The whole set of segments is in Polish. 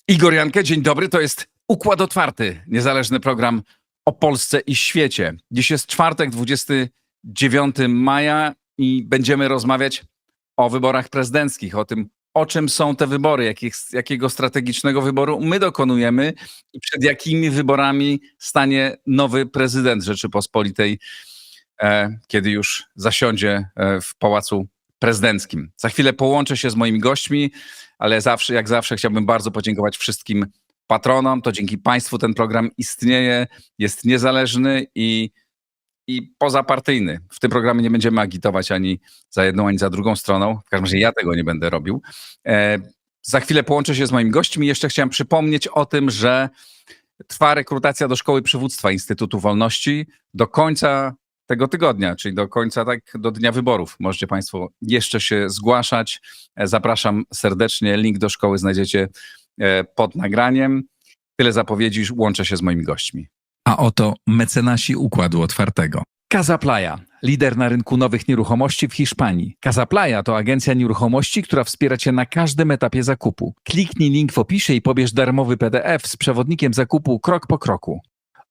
Igor Jankę, dzień dobry. To jest Układ Otwarty, niezależny program o Polsce i świecie. Dziś jest czwartek, 29 maja i będziemy rozmawiać o wyborach prezydenckich, o tym, o czym są te wybory, jakiego strategicznego wyboru my dokonujemy i przed jakimi wyborami stanie nowy prezydent Rzeczypospolitej, kiedy już zasiądzie w Pałacu Prezydenckim. Za chwilę połączę się z moimi gośćmi, ale jak zawsze chciałbym bardzo podziękować wszystkim patronom. To dzięki Państwu ten program istnieje, jest niezależny i pozapartyjny. W tym programie nie będziemy agitować ani za jedną, ani za drugą stroną. W każdym razie ja tego nie będę robił. Za chwilę połączę się z moimi gośćmi. Jeszcze chciałem przypomnieć o tym, że trwa rekrutacja do Szkoły Przywództwa Instytutu Wolności do końca tego tygodnia, czyli do dnia wyborów. Możecie Państwo jeszcze się zgłaszać. Zapraszam serdecznie. Link do szkoły znajdziecie pod nagraniem. Tyle zapowiedzi, już łączę się z moimi gośćmi. A oto mecenasi Układu Otwartego. Casa Playa, lider na rynku nowych nieruchomości w Hiszpanii. Casa Playa to agencja nieruchomości, która wspiera Cię na każdym etapie zakupu. Kliknij link w opisie i pobierz darmowy PDF z przewodnikiem zakupu krok po kroku.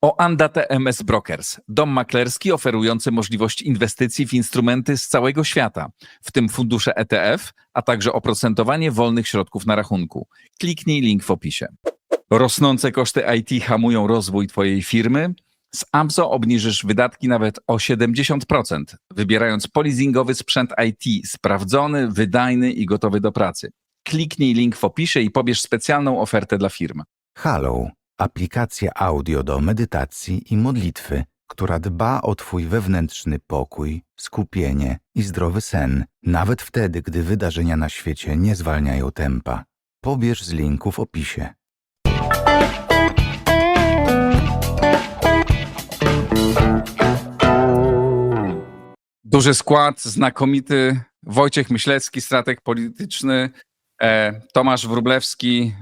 Oandate MS Brokers, dom maklerski oferujący możliwość inwestycji w instrumenty z całego świata, w tym fundusze ETF, a także oprocentowanie wolnych środków na rachunku. Kliknij link w opisie. Rosnące koszty IT hamują rozwój Twojej firmy? Z Amso obniżysz wydatki nawet o 70%, wybierając polizingowy sprzęt IT sprawdzony, wydajny i gotowy do pracy. Kliknij link w opisie i pobierz specjalną ofertę dla firm. Halo, aplikacja audio do medytacji i modlitwy, która dba o Twój wewnętrzny pokój, skupienie i zdrowy sen, nawet wtedy, gdy wydarzenia na świecie nie zwalniają tempa. Pobierz z linku w opisie. Duży skład, znakomity Wojciech Myślecki, strateg polityczny, Tomasz Wróblewski,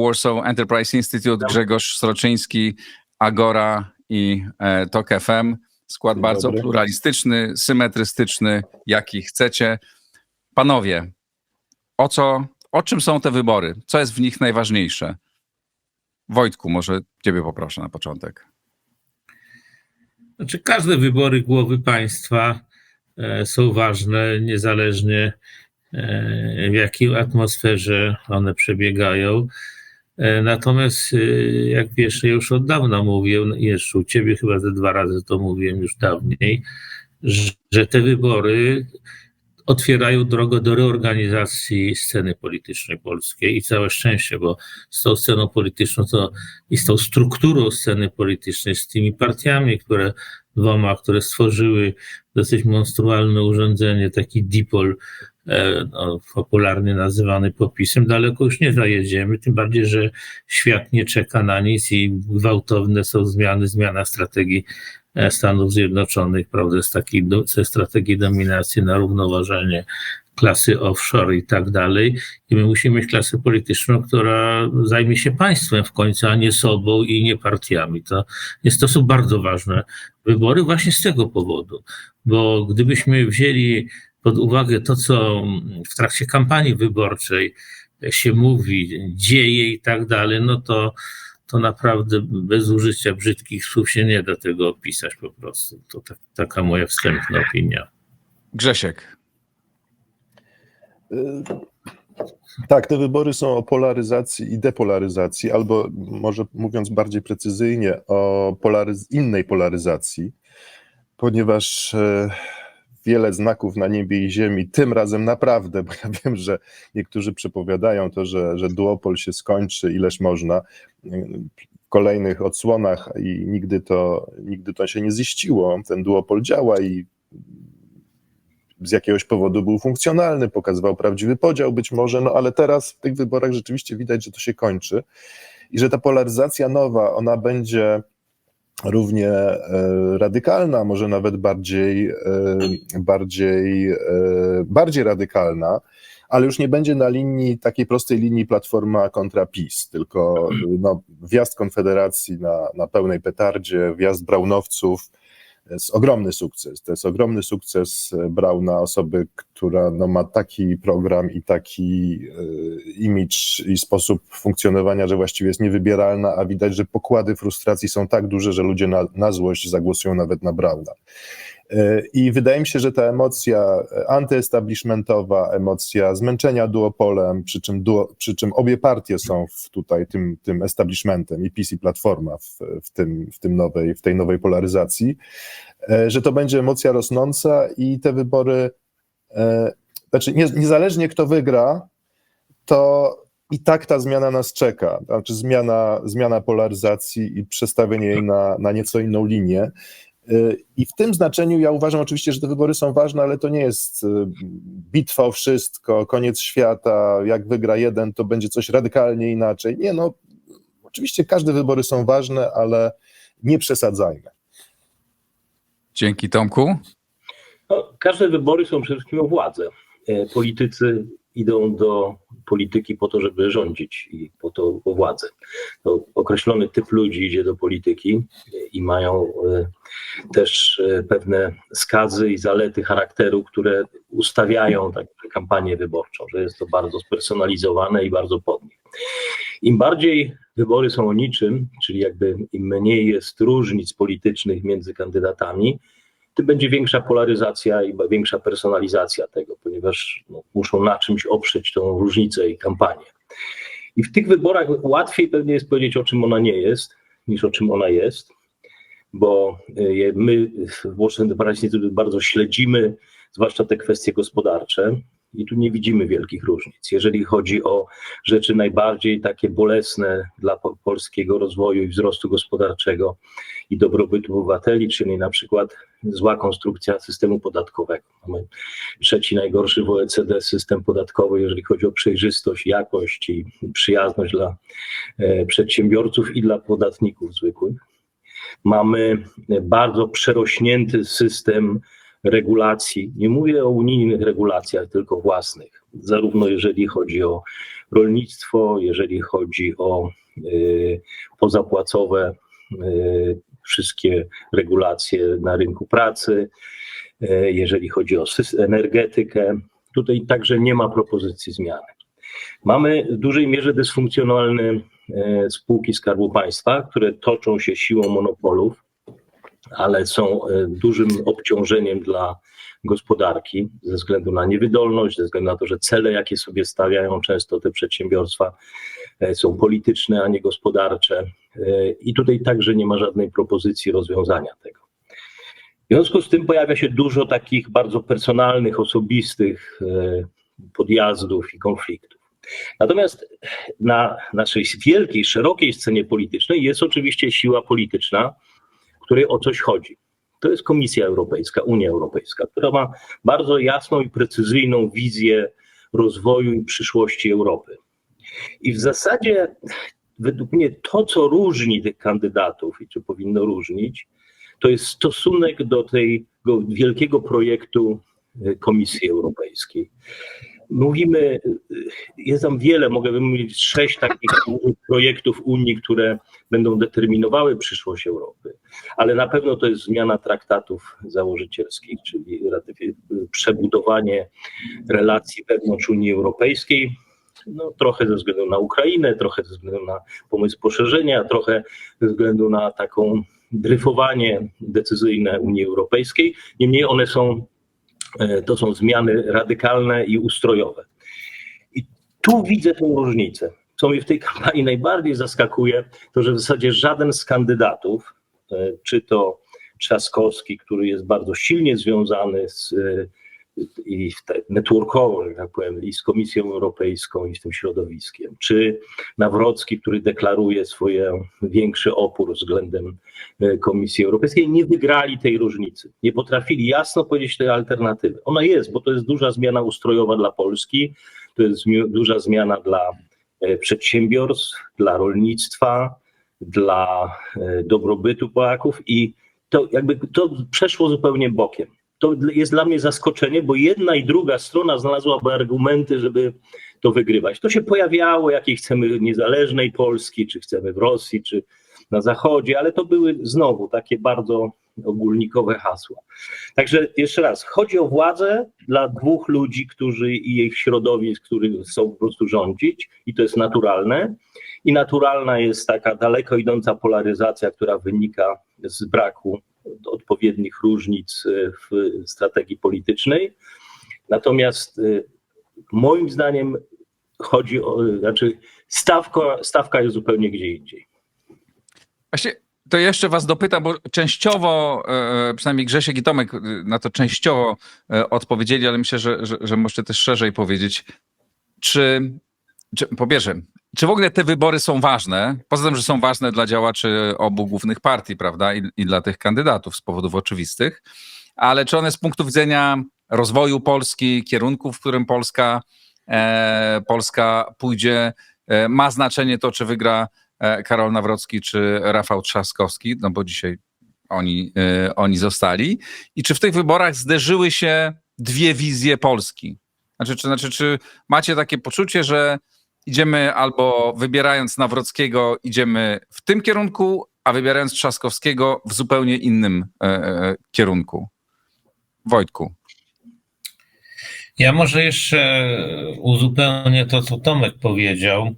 Warsaw Enterprise Institute, Grzegorz Sroczyński, Agora i TOK FM. Skład bardzo pluralistyczny, symetrystyczny, jaki chcecie. Panowie, o czym są te wybory? Co jest w nich najważniejsze? Wojtku, może ciebie poproszę na początek. Znaczy, każde wybory głowy państwa są ważne, niezależnie w jakiej atmosferze one przebiegają. Natomiast, jak wiesz, ja już od dawna mówię, jeszcze u ciebie chyba ze 2 razy to mówiłem już dawniej, że te wybory otwierają drogę do reorganizacji sceny politycznej polskiej i całe szczęście, bo z tą sceną polityczną i z tą strukturą sceny politycznej, z tymi partiami, które stworzyły dosyć monstrualne urządzenie, taki dipol, popularnie nazywany PO-PiS-em, daleko już nie zajedziemy, tym bardziej, że świat nie czeka na nic i gwałtowne są zmiana strategii Stanów Zjednoczonych, prawda, ze strategii dominacji na równoważenie klasy offshore i tak dalej. I my musimy mieć klasę polityczną, która zajmie się państwem w końcu, a nie sobą i nie partiami. To są bardzo ważne wybory właśnie z tego powodu, bo gdybyśmy wzięli pod uwagę to, co w trakcie kampanii wyborczej się mówi, dzieje i tak dalej, no to naprawdę bez użycia brzydkich słów się nie da tego opisać po prostu. To taka moja wstępna opinia. Grzesiek. Tak, te wybory są o polaryzacji i depolaryzacji, albo może mówiąc bardziej precyzyjnie, o innej polaryzacji, ponieważ wiele znaków na niebie i ziemi, tym razem naprawdę, bo ja wiem, że niektórzy przepowiadają to, że duopol się skończy, ileż można, w kolejnych odsłonach i nigdy to się nie ziściło. Ten duopol działa i z jakiegoś powodu był funkcjonalny, pokazywał prawdziwy podział być może, no ale teraz w tych wyborach rzeczywiście widać, że to się kończy i że ta polaryzacja nowa, ona będzie równie radykalna, może nawet bardziej radykalna, ale już nie będzie na takiej prostej linii Platforma kontra PiS, tylko wjazd Konfederacji na pełnej petardzie, wjazd Braunowców, jest ogromny sukces. To jest ogromny sukces Brauna, osoby, która no, ma taki program i taki imidż i sposób funkcjonowania, że właściwie jest niewybieralna, a widać, że pokłady frustracji są tak duże, że ludzie na złość zagłosują nawet na Brauna. I wydaje mi się, że ta emocja antyestablishmentowa, emocja zmęczenia duopolem, przy czym obie partie są tutaj tym establishmentem, i PiS, i Platforma w tej nowej polaryzacji, że to będzie emocja rosnąca i te wybory, znaczy niezależnie kto wygra, to i tak ta zmiana nas czeka, znaczy zmiana polaryzacji i przestawienie jej na nieco inną linię. I w tym znaczeniu ja uważam oczywiście, że te wybory są ważne, ale to nie jest bitwa o wszystko, koniec świata, jak wygra jeden, to będzie coś radykalnie inaczej. Nie, no oczywiście każde wybory są ważne, ale nie przesadzajmy. Dzięki, Tomku. No, każde wybory są przede wszystkim o władzę. Politycy idą do polityki po to, żeby rządzić i po to o władzę. To określony typ ludzi idzie do polityki i mają też pewne skazy i zalety charakteru, które ustawiają taką kampanię wyborczą, że jest to bardzo spersonalizowane i bardzo pod nich. Im bardziej wybory są o niczym, czyli jakby im mniej jest różnic politycznych między kandydatami, tym będzie większa polaryzacja i większa personalizacja tego, ponieważ muszą na czymś oprzeć tą różnicę i kampanię. I w tych wyborach łatwiej pewnie jest powiedzieć, o czym ona nie jest, niż o czym ona jest, bo my w Washington bardzo śledzimy, zwłaszcza te kwestie gospodarcze, i tu nie widzimy wielkich różnic. Jeżeli chodzi o rzeczy najbardziej takie bolesne dla polskiego rozwoju i wzrostu gospodarczego i dobrobytu obywateli, czyli na przykład zła konstrukcja systemu podatkowego. Mamy trzeci najgorszy w OECD system podatkowy, jeżeli chodzi o przejrzystość, jakość i przyjazność dla przedsiębiorców i dla podatników zwykłych. Mamy bardzo przerośnięty system regulacji. Nie mówię o unijnych regulacjach, tylko własnych. Zarówno jeżeli chodzi o rolnictwo, jeżeli chodzi o pozapłacowe wszystkie regulacje na rynku pracy, jeżeli chodzi o energetykę. Tutaj także nie ma propozycji zmiany. Mamy w dużej mierze dysfunkcjonalne spółki Skarbu Państwa, które toczą się siłą monopolów, ale są dużym obciążeniem dla gospodarki ze względu na niewydolność, ze względu na to, że cele, jakie sobie stawiają często te przedsiębiorstwa, są polityczne, a nie gospodarcze. I tutaj także nie ma żadnej propozycji rozwiązania tego. W związku z tym pojawia się dużo takich bardzo personalnych, osobistych podjazdów i konfliktów. Natomiast na naszej wielkiej, szerokiej scenie politycznej jest oczywiście siła polityczna, której o coś chodzi. To jest Komisja Europejska, Unia Europejska, która ma bardzo jasną i precyzyjną wizję rozwoju i przyszłości Europy. I w zasadzie według mnie to, co różni tych kandydatów i co powinno różnić, to jest stosunek do tego wielkiego projektu Komisji Europejskiej. Mówimy, jest tam wiele, mogę wymienić 6 takich projektów Unii, które będą determinowały przyszłość Europy, ale na pewno to jest zmiana traktatów założycielskich, czyli przebudowanie relacji wewnątrz Unii Europejskiej, no, trochę ze względu na Ukrainę, trochę ze względu na pomysł poszerzenia, trochę ze względu na taką dryfowanie decyzyjne Unii Europejskiej. Niemniej one to są zmiany radykalne i ustrojowe. I tu widzę tę różnicę. Co mnie w tej kampanii najbardziej zaskakuje, to że w zasadzie żaden z kandydatów, czy to Trzaskowski, który jest bardzo silnie związany i networkowo, że tak powiem, i z Komisją Europejską, i z tym środowiskiem, czy Nawrocki, który deklaruje swój większy opór względem Komisji Europejskiej, nie wygrali tej różnicy. Nie potrafili jasno powiedzieć tej alternatywy. Ona jest, bo to jest duża zmiana ustrojowa dla Polski, to jest duża zmiana dla przedsiębiorstw, dla rolnictwa, dla dobrobytu Polaków i to przeszło zupełnie bokiem. To jest dla mnie zaskoczenie, bo jedna i druga strona znalazłaby argumenty, żeby to wygrywać. To się pojawiało, jakiej chcemy niezależnej Polski, czy chcemy w Rosji, czy na Zachodzie, ale to były znowu takie bardzo ogólnikowe hasła. Także jeszcze raz, chodzi o władzę dla dwóch ludzi, którzy i ich środowisk, którzy chcą po prostu rządzić, i to jest naturalne. I naturalna jest taka daleko idąca polaryzacja, która wynika z braku odpowiednich różnic w strategii politycznej. Natomiast moim zdaniem chodzi o, stawka jest zupełnie gdzie indziej. Właśnie to jeszcze was dopytam, bo częściowo, przynajmniej Grzesiek i Tomek na to częściowo odpowiedzieli, ale myślę, że możecie też szerzej powiedzieć. Czy po pierwsze, czy w ogóle te wybory są ważne? Poza tym, że są ważne dla działaczy obu głównych partii, prawda, i dla tych kandydatów z powodów oczywistych, ale czy one z punktu widzenia rozwoju Polski, kierunku, w którym Polska pójdzie, ma znaczenie to, czy wygra Karol Nawrocki czy Rafał Trzaskowski, no bo dzisiaj oni zostali. I czy w tych wyborach zderzyły się dwie wizje Polski? Czy macie takie poczucie, że idziemy albo wybierając Nawrockiego idziemy w tym kierunku, a wybierając Trzaskowskiego w zupełnie innym kierunku? Wojtku. Ja może jeszcze uzupełnię to, co Tomek powiedział,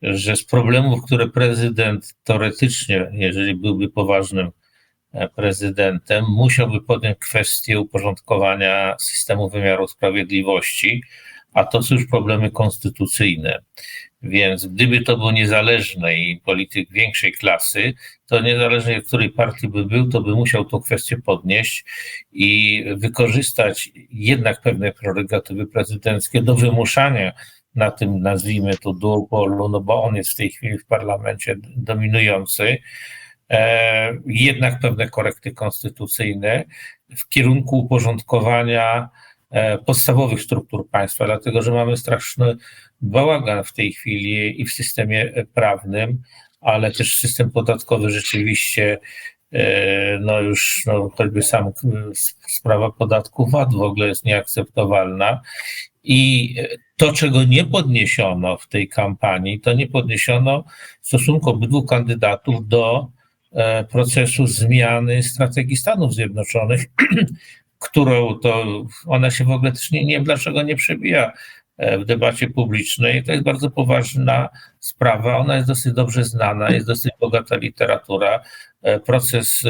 że z problemów, które prezydent teoretycznie, jeżeli byłby poważnym prezydentem, musiałby podjąć kwestię uporządkowania systemu wymiaru sprawiedliwości, a to są już problemy konstytucyjne. Więc gdyby to był niezależny i polityk większej klasy, to niezależnie w której partii by był, to by musiał tę kwestię podnieść i wykorzystać jednak pewne prerogatywy prezydenckie do wymuszania na tym, nazwijmy to, duopolu, no bo on jest w tej chwili w parlamencie dominujący, jednak pewne korekty konstytucyjne w kierunku uporządkowania podstawowych struktur państwa, dlatego że mamy straszny bałagan w tej chwili i w systemie prawnym, ale też system podatkowy rzeczywiście, choćby sam sprawa podatku VAT w ogóle jest nieakceptowalna. I to, czego nie podniesiono w tej kampanii, to nie podniesiono w stosunku obydwu kandydatów do procesu zmiany strategii Stanów Zjednoczonych, którą to ona się w ogóle też nie wiem dlaczego nie przebija w debacie publicznej. To jest bardzo poważna sprawa, ona jest dosyć dobrze znana, jest dosyć bogata literatura. Proces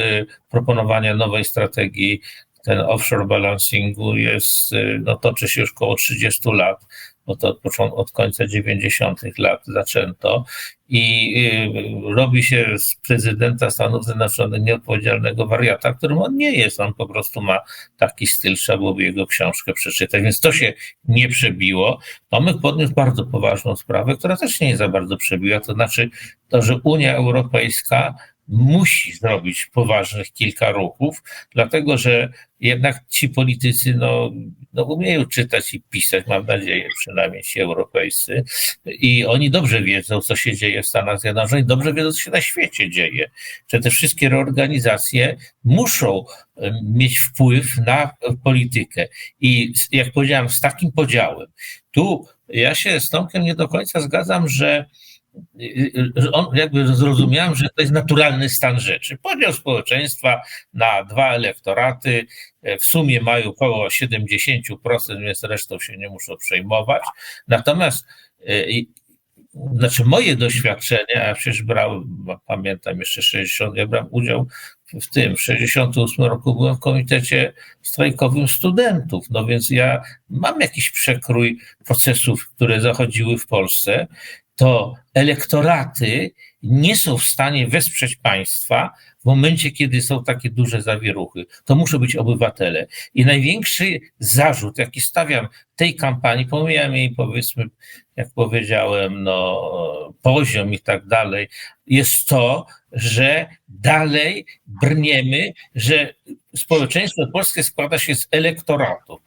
proponowania nowej strategii, ten offshore balancingu toczy się już około 30 lat, bo to od końca 90. lat zaczęto i robi się z prezydenta Stanów Zjednoczonych nieodpowiedzialnego wariata, którym on nie jest, on po prostu ma taki styl, trzeba byłoby jego książkę przeczytać, więc to się nie przebiło. Tomek podniósł bardzo poważną sprawę, która też nie jest za bardzo przebiła, to znaczy to, że Unia Europejska musi zrobić poważnych kilka ruchów, dlatego że jednak ci politycy umieją czytać i pisać, mam nadzieję, przynajmniej ci europejscy, i oni dobrze wiedzą, co się dzieje w Stanach Zjednoczonych, dobrze wiedzą, co się na świecie dzieje, że te wszystkie reorganizacje muszą mieć wpływ na politykę. I jak powiedziałem, z takim podziałem. Tu ja się z Tomkiem nie do końca zgadzam, że zrozumiałem, że to jest naturalny stan rzeczy. Podział społeczeństwa na dwa elektoraty, w sumie mają około 70%, więc resztą się nie muszą przejmować. Natomiast moje doświadczenia, ja przecież pamiętam jeszcze 60, ja brałem udział w 68 roku byłem w komitecie strajkowym studentów, więc ja mam jakiś przekrój procesów, które zachodziły w Polsce. To elektoraty nie są w stanie wesprzeć państwa w momencie, kiedy są takie duże zawieruchy. To muszą być obywatele. I największy zarzut, jaki stawiam tej kampanii, pomijam jej, powiedzmy, jak powiedziałem, poziom i tak dalej, jest to, że dalej brniemy, że społeczeństwo polskie składa się z elektoratów.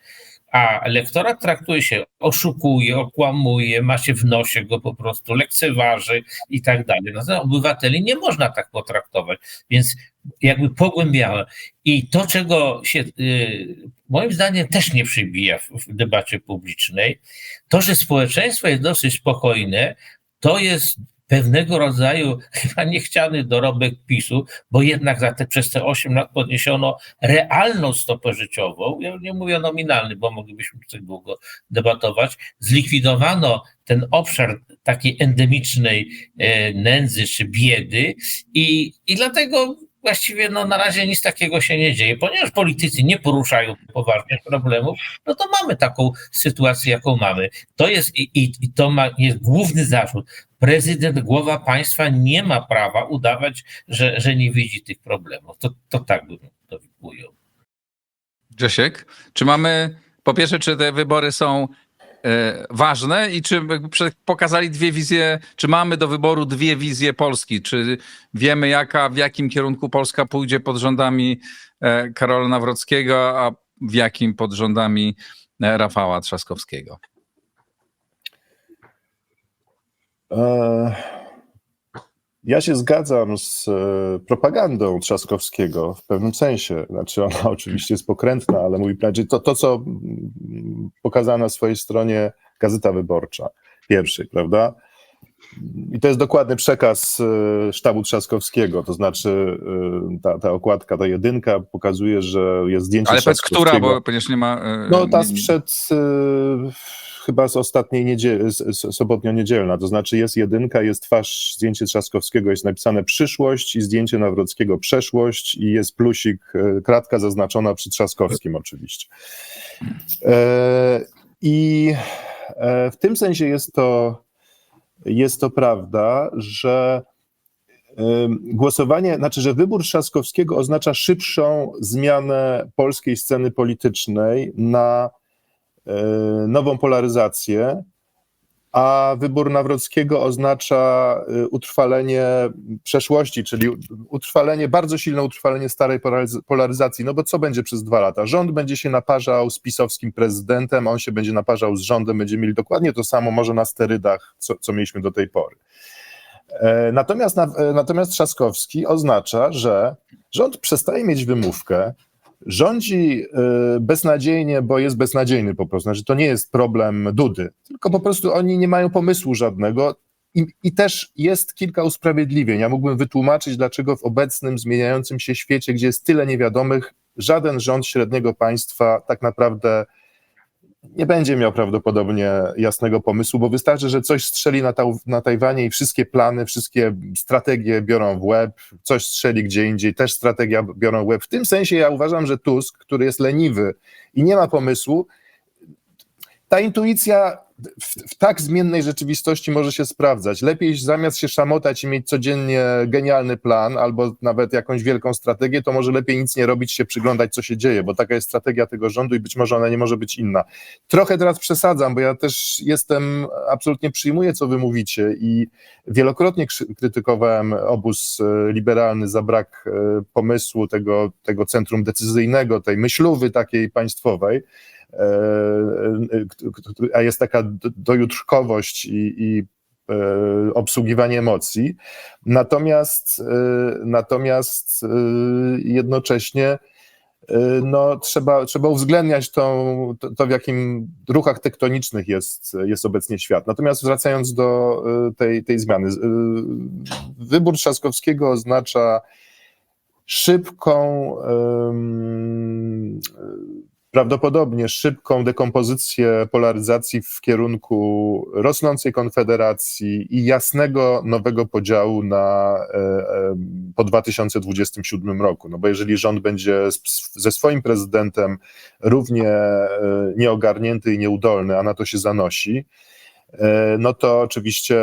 A elektorat traktuje się, oszukuje, okłamuje, ma się w nosie go po prostu, lekceważy i tak dalej. Natomiast obywateli nie można tak potraktować, więc jakby pogłębiałem. I to, czego się moim zdaniem też nie przybija w debacie publicznej, to, że społeczeństwo jest dosyć spokojne, to jest pewnego rodzaju chyba niechciany dorobek PiS-u, bo jednak przez te 8 lat podniesiono realną stopę życiową, ja nie mówię nominalny, bo moglibyśmy tutaj długo debatować, zlikwidowano ten obszar takiej endemicznej nędzy czy biedy i dlatego właściwie na razie nic takiego się nie dzieje. Ponieważ politycy nie poruszają poważnych problemów, no to mamy taką sytuację, jaką mamy. To jest jest główny zarzut. Prezydent, głowa państwa nie ma prawa udawać, że nie widzi tych problemów. To tak bym to ujął. Grzesiek, czy mamy, po pierwsze, czy te wybory są ważne i czy pokazali dwie wizje, czy mamy do wyboru dwie wizje Polski? Czy wiemy, w jakim kierunku Polska pójdzie pod rządami Karola Nawrockiego, a w jakim pod rządami Rafała Trzaskowskiego? Ja się zgadzam z propagandą Trzaskowskiego w pewnym sensie. Znaczy ona oczywiście jest pokrętna, ale mówi prawdę. To, co pokazała na swojej stronie Gazeta Wyborcza pierwszej, prawda? I to jest dokładny przekaz sztabu Trzaskowskiego, to znaczy ta okładka, ta jedynka pokazuje, że jest zdjęcie Ale powiedz, Trzaskowskiego. która, bo przecież nie ma... No ta sprzed chyba z ostatniej niedzieli, sobotnio-niedzielna, to znaczy jest jedynka, jest twarz, zdjęcie Trzaskowskiego, jest napisane przyszłość i zdjęcie Nawrockiego przeszłość i jest plusik, kratka zaznaczona przy Trzaskowskim oczywiście. I w tym sensie jest to prawda, że głosowanie, znaczy, że wybór Trzaskowskiego oznacza szybszą zmianę polskiej sceny politycznej na nową polaryzację, a wybór Nawrockiego oznacza utrwalenie przeszłości, czyli bardzo silne utrwalenie starej polaryzacji. No bo co będzie przez 2 lata? Rząd będzie się naparzał z pisowskim prezydentem, on się będzie naparzał z rządem, będziemy mieli dokładnie to samo, może na sterydach, co mieliśmy do tej pory. Natomiast Trzaskowski oznacza, że rząd przestaje mieć wymówkę, rządzi beznadziejnie, bo jest beznadziejny po prostu. Znaczy, to nie jest problem Dudy, tylko po prostu oni nie mają pomysłu żadnego i też jest kilka usprawiedliwień. Ja mógłbym wytłumaczyć, dlaczego w obecnym zmieniającym się świecie, gdzie jest tyle niewiadomych, żaden rząd średniego państwa tak naprawdę nie będzie miał prawdopodobnie jasnego pomysłu, bo wystarczy, że coś strzeli na Tajwanie i wszystkie plany, wszystkie strategie biorą w łeb, coś strzeli gdzie indziej, też strategia biorą w łeb. W tym sensie ja uważam, że Tusk, który jest leniwy i nie ma pomysłu, ta intuicja w tak zmiennej rzeczywistości może się sprawdzać. Lepiej zamiast się szamotać i mieć codziennie genialny plan albo nawet jakąś wielką strategię, to może lepiej nic nie robić, się przyglądać, co się dzieje, bo taka jest strategia tego rządu i być może ona nie może być inna. Trochę teraz przesadzam, bo ja też absolutnie przyjmuję, co wy mówicie i wielokrotnie krytykowałem obóz liberalny za brak pomysłu tego centrum decyzyjnego, tej myślówy takiej państwowej, a jest taka dojutrkowość i obsługiwanie emocji. Natomiast jednocześnie trzeba uwzględniać to, w jakim ruchach tektonicznych jest obecnie świat. Natomiast wracając do tej zmiany, wybór Trzaskowskiego oznacza prawdopodobnie szybką dekompozycję polaryzacji w kierunku rosnącej konfederacji i jasnego nowego podziału po 2027 roku. No bo jeżeli rząd będzie ze swoim prezydentem równie nieogarnięty i nieudolny, a na to się zanosi, no to oczywiście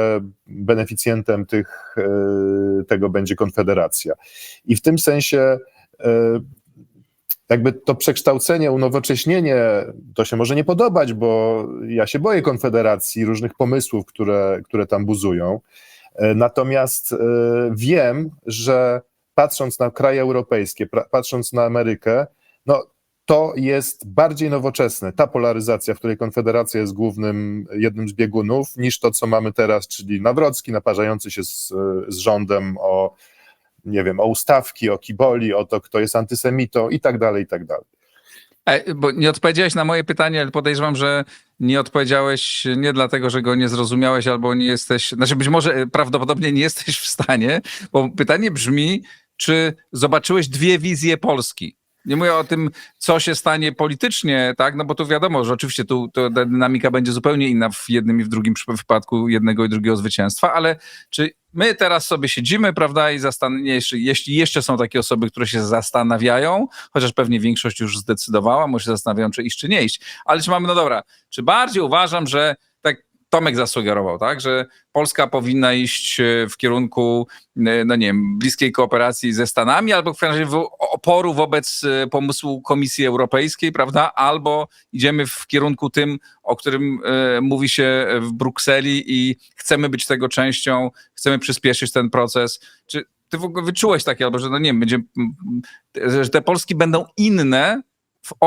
beneficjentem tego będzie Konfederacja. I w tym sensie jakby to przekształcenie, unowocześnienie, to się może nie podobać, bo ja się boję Konfederacji, różnych pomysłów, które tam buzują. Natomiast wiem, że patrząc na kraje europejskie, patrząc na Amerykę, no to jest bardziej nowoczesne, ta polaryzacja, w której Konfederacja jest jednym z biegunów, niż to, co mamy teraz, czyli Nawrocki naparzający się z rządem o ustawki, o kiboli, o to, kto jest antysemitą i tak dalej, i tak dalej. Bo nie odpowiedziałeś na moje pytanie, ale podejrzewam, że nie odpowiedziałeś nie dlatego, że go nie zrozumiałeś albo nie jesteś, znaczy być może prawdopodobnie nie jesteś w stanie, bo pytanie brzmi, czy zobaczyłeś dwie wizje Polski? Nie mówię o tym, co się stanie politycznie, tak? No bo tu wiadomo, że oczywiście tu ta dynamika będzie zupełnie inna w jednym i w drugim wypadku jednego i drugiego zwycięstwa, ale czy my teraz sobie siedzimy, prawda, i jeśli jeszcze są takie osoby, które się zastanawiają, chociaż pewnie większość już zdecydowała, może się zastanawiają, czy iść, czy nie iść, ale czy mamy, no dobra, czy bardziej uważam, że tak Tomek zasugerował, tak, że Polska powinna iść w kierunku, no nie wiem, bliskiej kooperacji ze Stanami, albo w każdym razie oporu wobec pomysłu Komisji Europejskiej, prawda, albo idziemy w kierunku tym, o którym mówi się w Brukseli i chcemy być tego częścią, chcemy przyspieszyć ten proces. Czy ty w ogóle wyczułeś takie, albo że no nie wiem, że te Polski będą inne,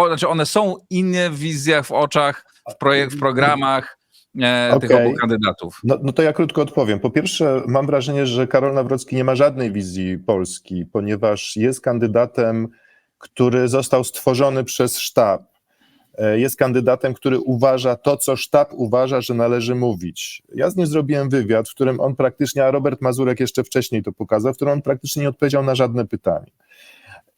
znaczy one są inne w wizjach, w oczach, w programach tych obu kandydatów? No to ja krótko odpowiem. Po pierwsze, mam wrażenie, że Karol Nawrocki nie ma żadnej wizji Polski, ponieważ jest kandydatem, który został stworzony przez sztab. Jest kandydatem, który uważa to, co sztab uważa, że należy mówić. Ja z nim zrobiłem wywiad, w którym on praktycznie, a Robert Mazurek jeszcze wcześniej to pokazał, w którym on praktycznie nie odpowiedział na żadne pytanie.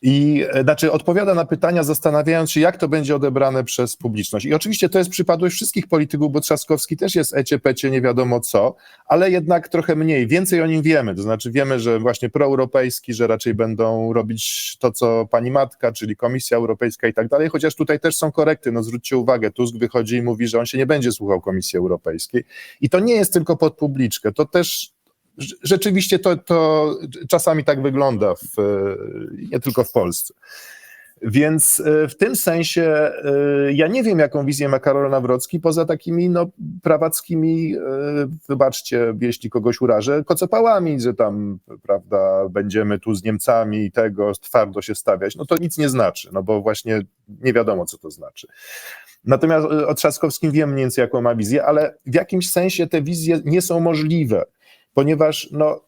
I znaczy odpowiada na pytania, zastanawiając się, jak to będzie odebrane przez publiczność. I oczywiście to jest przypadłość wszystkich polityków, bo Trzaskowski też jest ecie-pecie, nie wiadomo co, ale jednak trochę mniej. Więcej o nim wiemy, to znaczy wiemy, że właśnie proeuropejski, że raczej będą robić to, co pani matka, czyli Komisja Europejska i tak dalej, chociaż tutaj też są korekty. No zwróćcie uwagę, Tusk wychodzi i mówi, że on się nie będzie słuchał Komisji Europejskiej. I to nie jest tylko pod publiczkę, to też rzeczywiście to czasami tak wygląda, nie tylko w Polsce. Więc w tym sensie ja nie wiem, jaką wizję ma Karol Nawrocki, poza takimi prawackimi, wybaczcie, jeśli kogoś urażę, kocopałami, że tam, prawda, będziemy tu z Niemcami i tego twardo się stawiać. No to nic nie znaczy, no bo właśnie nie wiadomo, co to znaczy. Natomiast o Trzaskowskim wiem mniej więcej, jaką ma wizję, ale w jakimś sensie te wizje nie są możliwe, ponieważ no,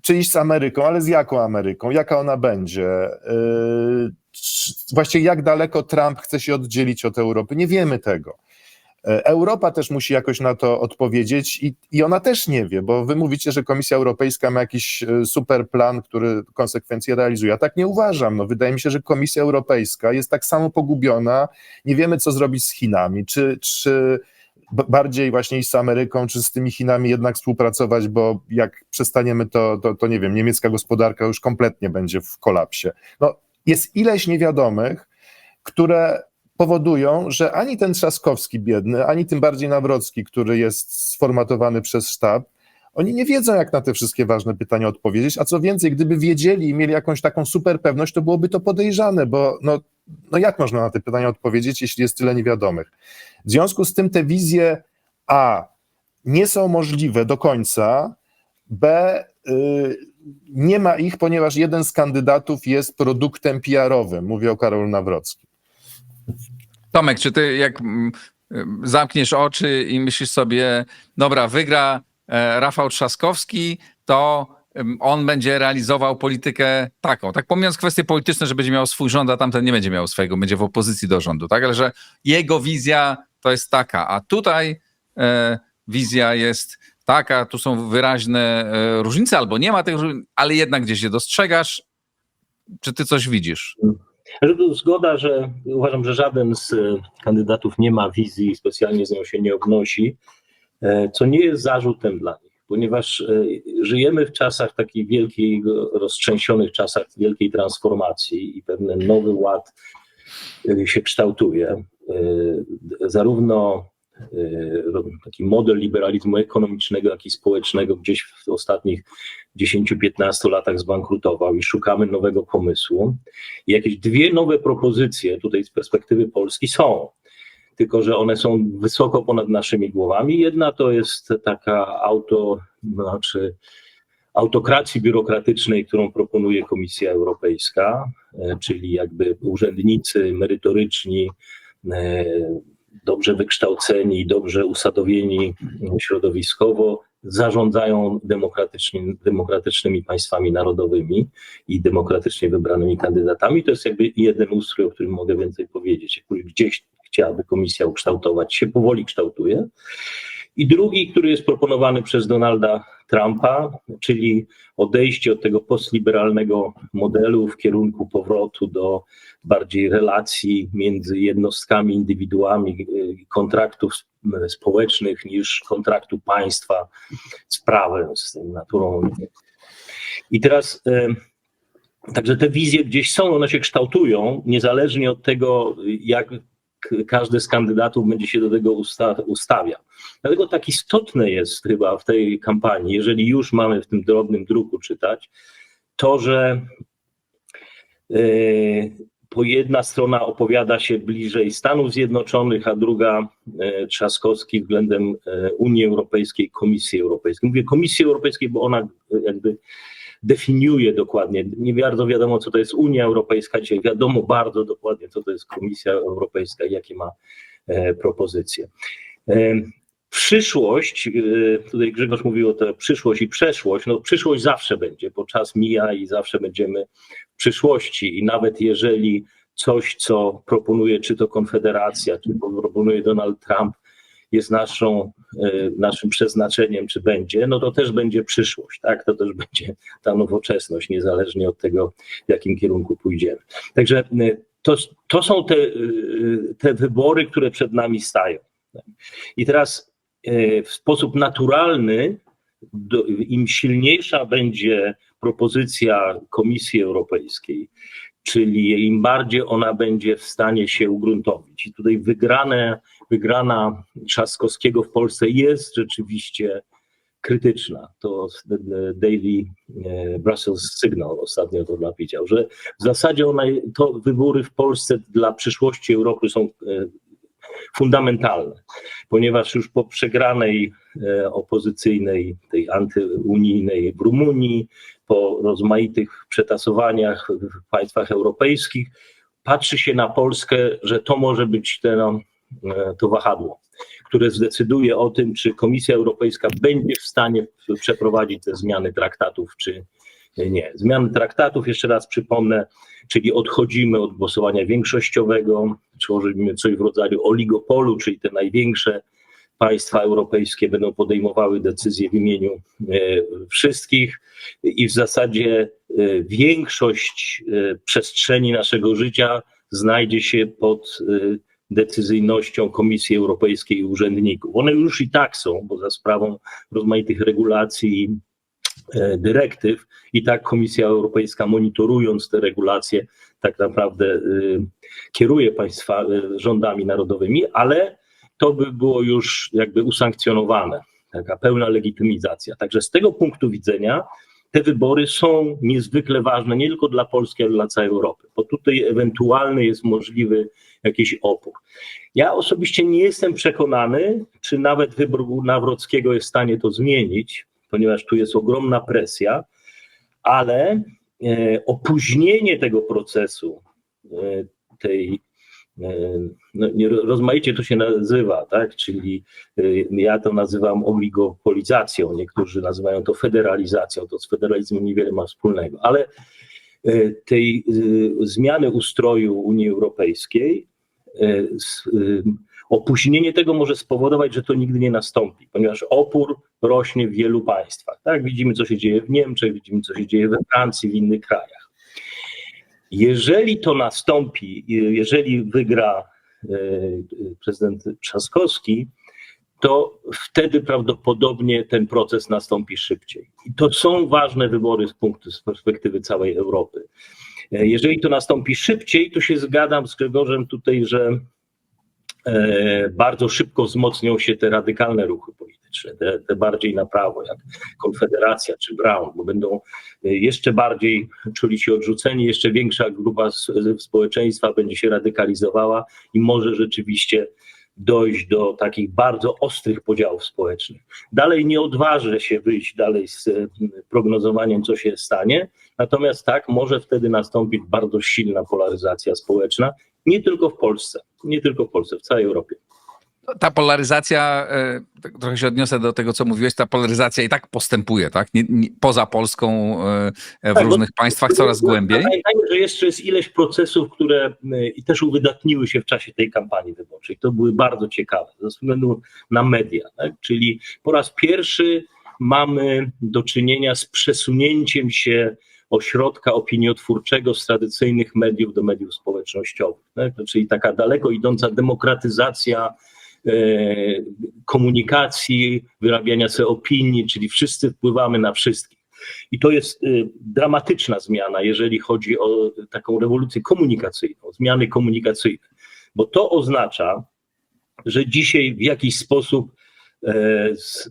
czy iść z Ameryką, ale z jaką Ameryką, jaka ona będzie, właściwie jak daleko Trump chce się oddzielić od Europy, nie wiemy tego. Europa też musi jakoś na to odpowiedzieć i ona też nie wie, bo wy mówicie, że Komisja Europejska ma jakiś super plan, który konsekwencje realizuje. Ja tak nie uważam. No, wydaje mi się, że Komisja Europejska jest tak samo pogubiona, nie wiemy, co zrobić z Chinami, czy bardziej właśnie iść z Ameryką, czy z tymi Chinami jednak współpracować, bo jak przestaniemy, to nie wiem, niemiecka gospodarka już kompletnie będzie w kolapsie. No, jest ileś niewiadomych, które powodują, że ani ten Trzaskowski biedny, ani tym bardziej Nawrocki, który jest sformatowany przez sztab, oni nie wiedzą, jak na te wszystkie ważne pytania odpowiedzieć, a co więcej, gdyby wiedzieli i mieli jakąś taką super pewność, to byłoby to podejrzane, bo no jak można na te pytania odpowiedzieć, jeśli jest tyle niewiadomych? W związku z tym te wizje A nie są możliwe do końca, B nie ma ich, ponieważ jeden z kandydatów jest produktem PR-owym, mówię o Karolu Nawrockim. Tomek, czy ty jak zamkniesz oczy i myślisz sobie, dobra, wygra Rafał Trzaskowski, to on będzie realizował politykę taką, tak pomijając kwestie polityczne, że będzie miał swój rząd, a tamten nie będzie miał swojego, będzie w opozycji do rządu, tak, ale że jego wizja to jest taka, a tutaj wizja jest taka, tu są wyraźne różnice, albo nie ma tych różnic, ale jednak gdzieś je dostrzegasz. Czy ty coś widzisz? Zgoda, że uważam, że żaden z kandydatów nie ma wizji i specjalnie z nią się nie obnosi, co nie jest zarzutem dla nich, ponieważ żyjemy w czasach takiej wielkiej, roztrzęsionych czasach wielkiej transformacji i pewien nowy ład się kształtuje. Zarówno taki model liberalizmu ekonomicznego, jak i społecznego gdzieś w ostatnich 10-15 latach zbankrutował i szukamy nowego pomysłu. I jakieś dwie nowe propozycje tutaj z perspektywy Polski są, tylko że one są wysoko ponad naszymi głowami. Jedna to jest taka autokracji biurokratycznej, którą proponuje Komisja Europejska, czyli jakby urzędnicy merytoryczni, dobrze wykształceni, dobrze usadowieni środowiskowo, zarządzają demokratycznymi państwami narodowymi i demokratycznie wybranymi kandydatami. To jest jakby jeden ustrój, o którym mogę więcej powiedzieć. Gdzieś chciałaby komisja ukształtować, się powoli kształtuje. I drugi, który jest proponowany przez Donalda Trumpa, czyli odejście od tego postliberalnego modelu w kierunku powrotu do bardziej relacji między jednostkami, indywiduami, kontraktów społecznych niż kontraktu państwa z prawem, z naturą. I teraz także te wizje gdzieś są, one się kształtują, niezależnie od tego, jak każdy z kandydatów będzie się do tego ustawia. Dlatego tak istotne jest chyba w tej kampanii, jeżeli już mamy w tym drobnym druku czytać, to, że po jedna strona opowiada się bliżej Stanów Zjednoczonych, a druga Trzaskowski względem Unii Europejskiej, Komisji Europejskiej. Mówię Komisji Europejskiej, bo ona jakby definiuje dokładnie. Nie bardzo wiadomo, co to jest Unia Europejska. Dzisiaj wiadomo bardzo dokładnie, co to jest Komisja Europejska i jakie ma propozycje. Przyszłość, tutaj Grzegorz mówił o tej przyszłość i przeszłość, no przyszłość zawsze będzie, bo czas mija i zawsze będziemy w przyszłości i nawet jeżeli coś, co proponuje czy to Konfederacja, czy proponuje Donald Trump, jest naszym przeznaczeniem, czy będzie, no to też będzie przyszłość, tak? To też będzie ta nowoczesność, niezależnie od tego, w jakim kierunku pójdziemy. Także to są te wybory, które przed nami stają. I teraz w sposób naturalny, im silniejsza będzie propozycja Komisji Europejskiej, czyli im bardziej ona będzie w stanie się ugruntowić. I tutaj wygrana Trzaskowskiego w Polsce jest rzeczywiście krytyczna. To Daily Brussels Signal ostatnio to napisał, że w zasadzie to wybory w Polsce dla przyszłości Europy są fundamentalne, ponieważ już po przegranej opozycyjnej, tej antyunijnej w Rumunii, po rozmaitych przetasowaniach w państwach europejskich, patrzy się na Polskę, że to może być to wahadło, które zdecyduje o tym, czy Komisja Europejska będzie w stanie przeprowadzić te zmiany traktatów, czy nie. Zmiany traktatów, jeszcze raz przypomnę, czyli odchodzimy od głosowania większościowego, tworzymy coś w rodzaju oligopolu, czyli te największe państwa europejskie będą podejmowały decyzje w imieniu wszystkich i w zasadzie większość przestrzeni naszego życia znajdzie się pod decyzyjnością Komisji Europejskiej i urzędników. One już i tak są, bo za sprawą rozmaitych regulacji i dyrektyw i tak Komisja Europejska, monitorując te regulacje, tak naprawdę kieruje rządami narodowymi, ale to by było już jakby usankcjonowane, taka pełna legitymizacja. Także z tego punktu widzenia te wybory są niezwykle ważne nie tylko dla Polski, ale dla całej Europy, bo tutaj ewentualny jest możliwy jakiś opór. Ja osobiście nie jestem przekonany, czy nawet wybór Nawrockiego jest w stanie to zmienić, ponieważ tu jest ogromna presja, ale opóźnienie tego procesu, rozmaicie to się nazywa, tak? Czyli ja to nazywam oligopolizacją, niektórzy nazywają to federalizacją, to z federalizmem niewiele ma wspólnego, ale tej zmiany ustroju Unii Europejskiej, opóźnienie tego może spowodować, że to nigdy nie nastąpi, ponieważ opór rośnie w wielu państwach. Tak? Widzimy, co się dzieje w Niemczech, widzimy, co się dzieje we Francji, w innych krajach. Jeżeli to nastąpi, jeżeli wygra prezydent Trzaskowski, to wtedy prawdopodobnie ten proces nastąpi szybciej. I to są ważne wybory z perspektywy całej Europy. Jeżeli to nastąpi szybciej, to się zgadzam z Grzegorzem tutaj, że bardzo szybko wzmocnią się te radykalne ruchy polityczne, te bardziej na prawo, jak Konfederacja czy Brown, bo będą jeszcze bardziej czuli się odrzuceni, jeszcze większa grupa społeczeństwa będzie się radykalizowała i może rzeczywiście dojść do takich bardzo ostrych podziałów społecznych. Dalej nie odważę się wyjść dalej z prognozowaniem, co się stanie, natomiast tak, może wtedy nastąpić bardzo silna polaryzacja społeczna, nie tylko w Polsce, w całej Europie. Ta polaryzacja, trochę się odniosę do tego, co mówiłeś, ta polaryzacja i tak postępuje, tak? Poza Polską, w Tak, różnych państwach coraz głębiej. Pamiętajmy, że jeszcze jest ileś procesów, które i też uwydatniły się w czasie tej kampanii wyborczej. To były bardzo ciekawe ze względu na media. Tak? Czyli po raz pierwszy mamy do czynienia z przesunięciem się ośrodka opiniotwórczego z tradycyjnych mediów do mediów społecznościowych. Tak? Czyli taka daleko idąca demokratyzacja komunikacji, wyrabiania sobie opinii, czyli wszyscy wpływamy na wszystkich. I to jest dramatyczna zmiana, jeżeli chodzi o taką rewolucję komunikacyjną, zmiany komunikacyjne, bo to oznacza, że dzisiaj w jakiś sposób,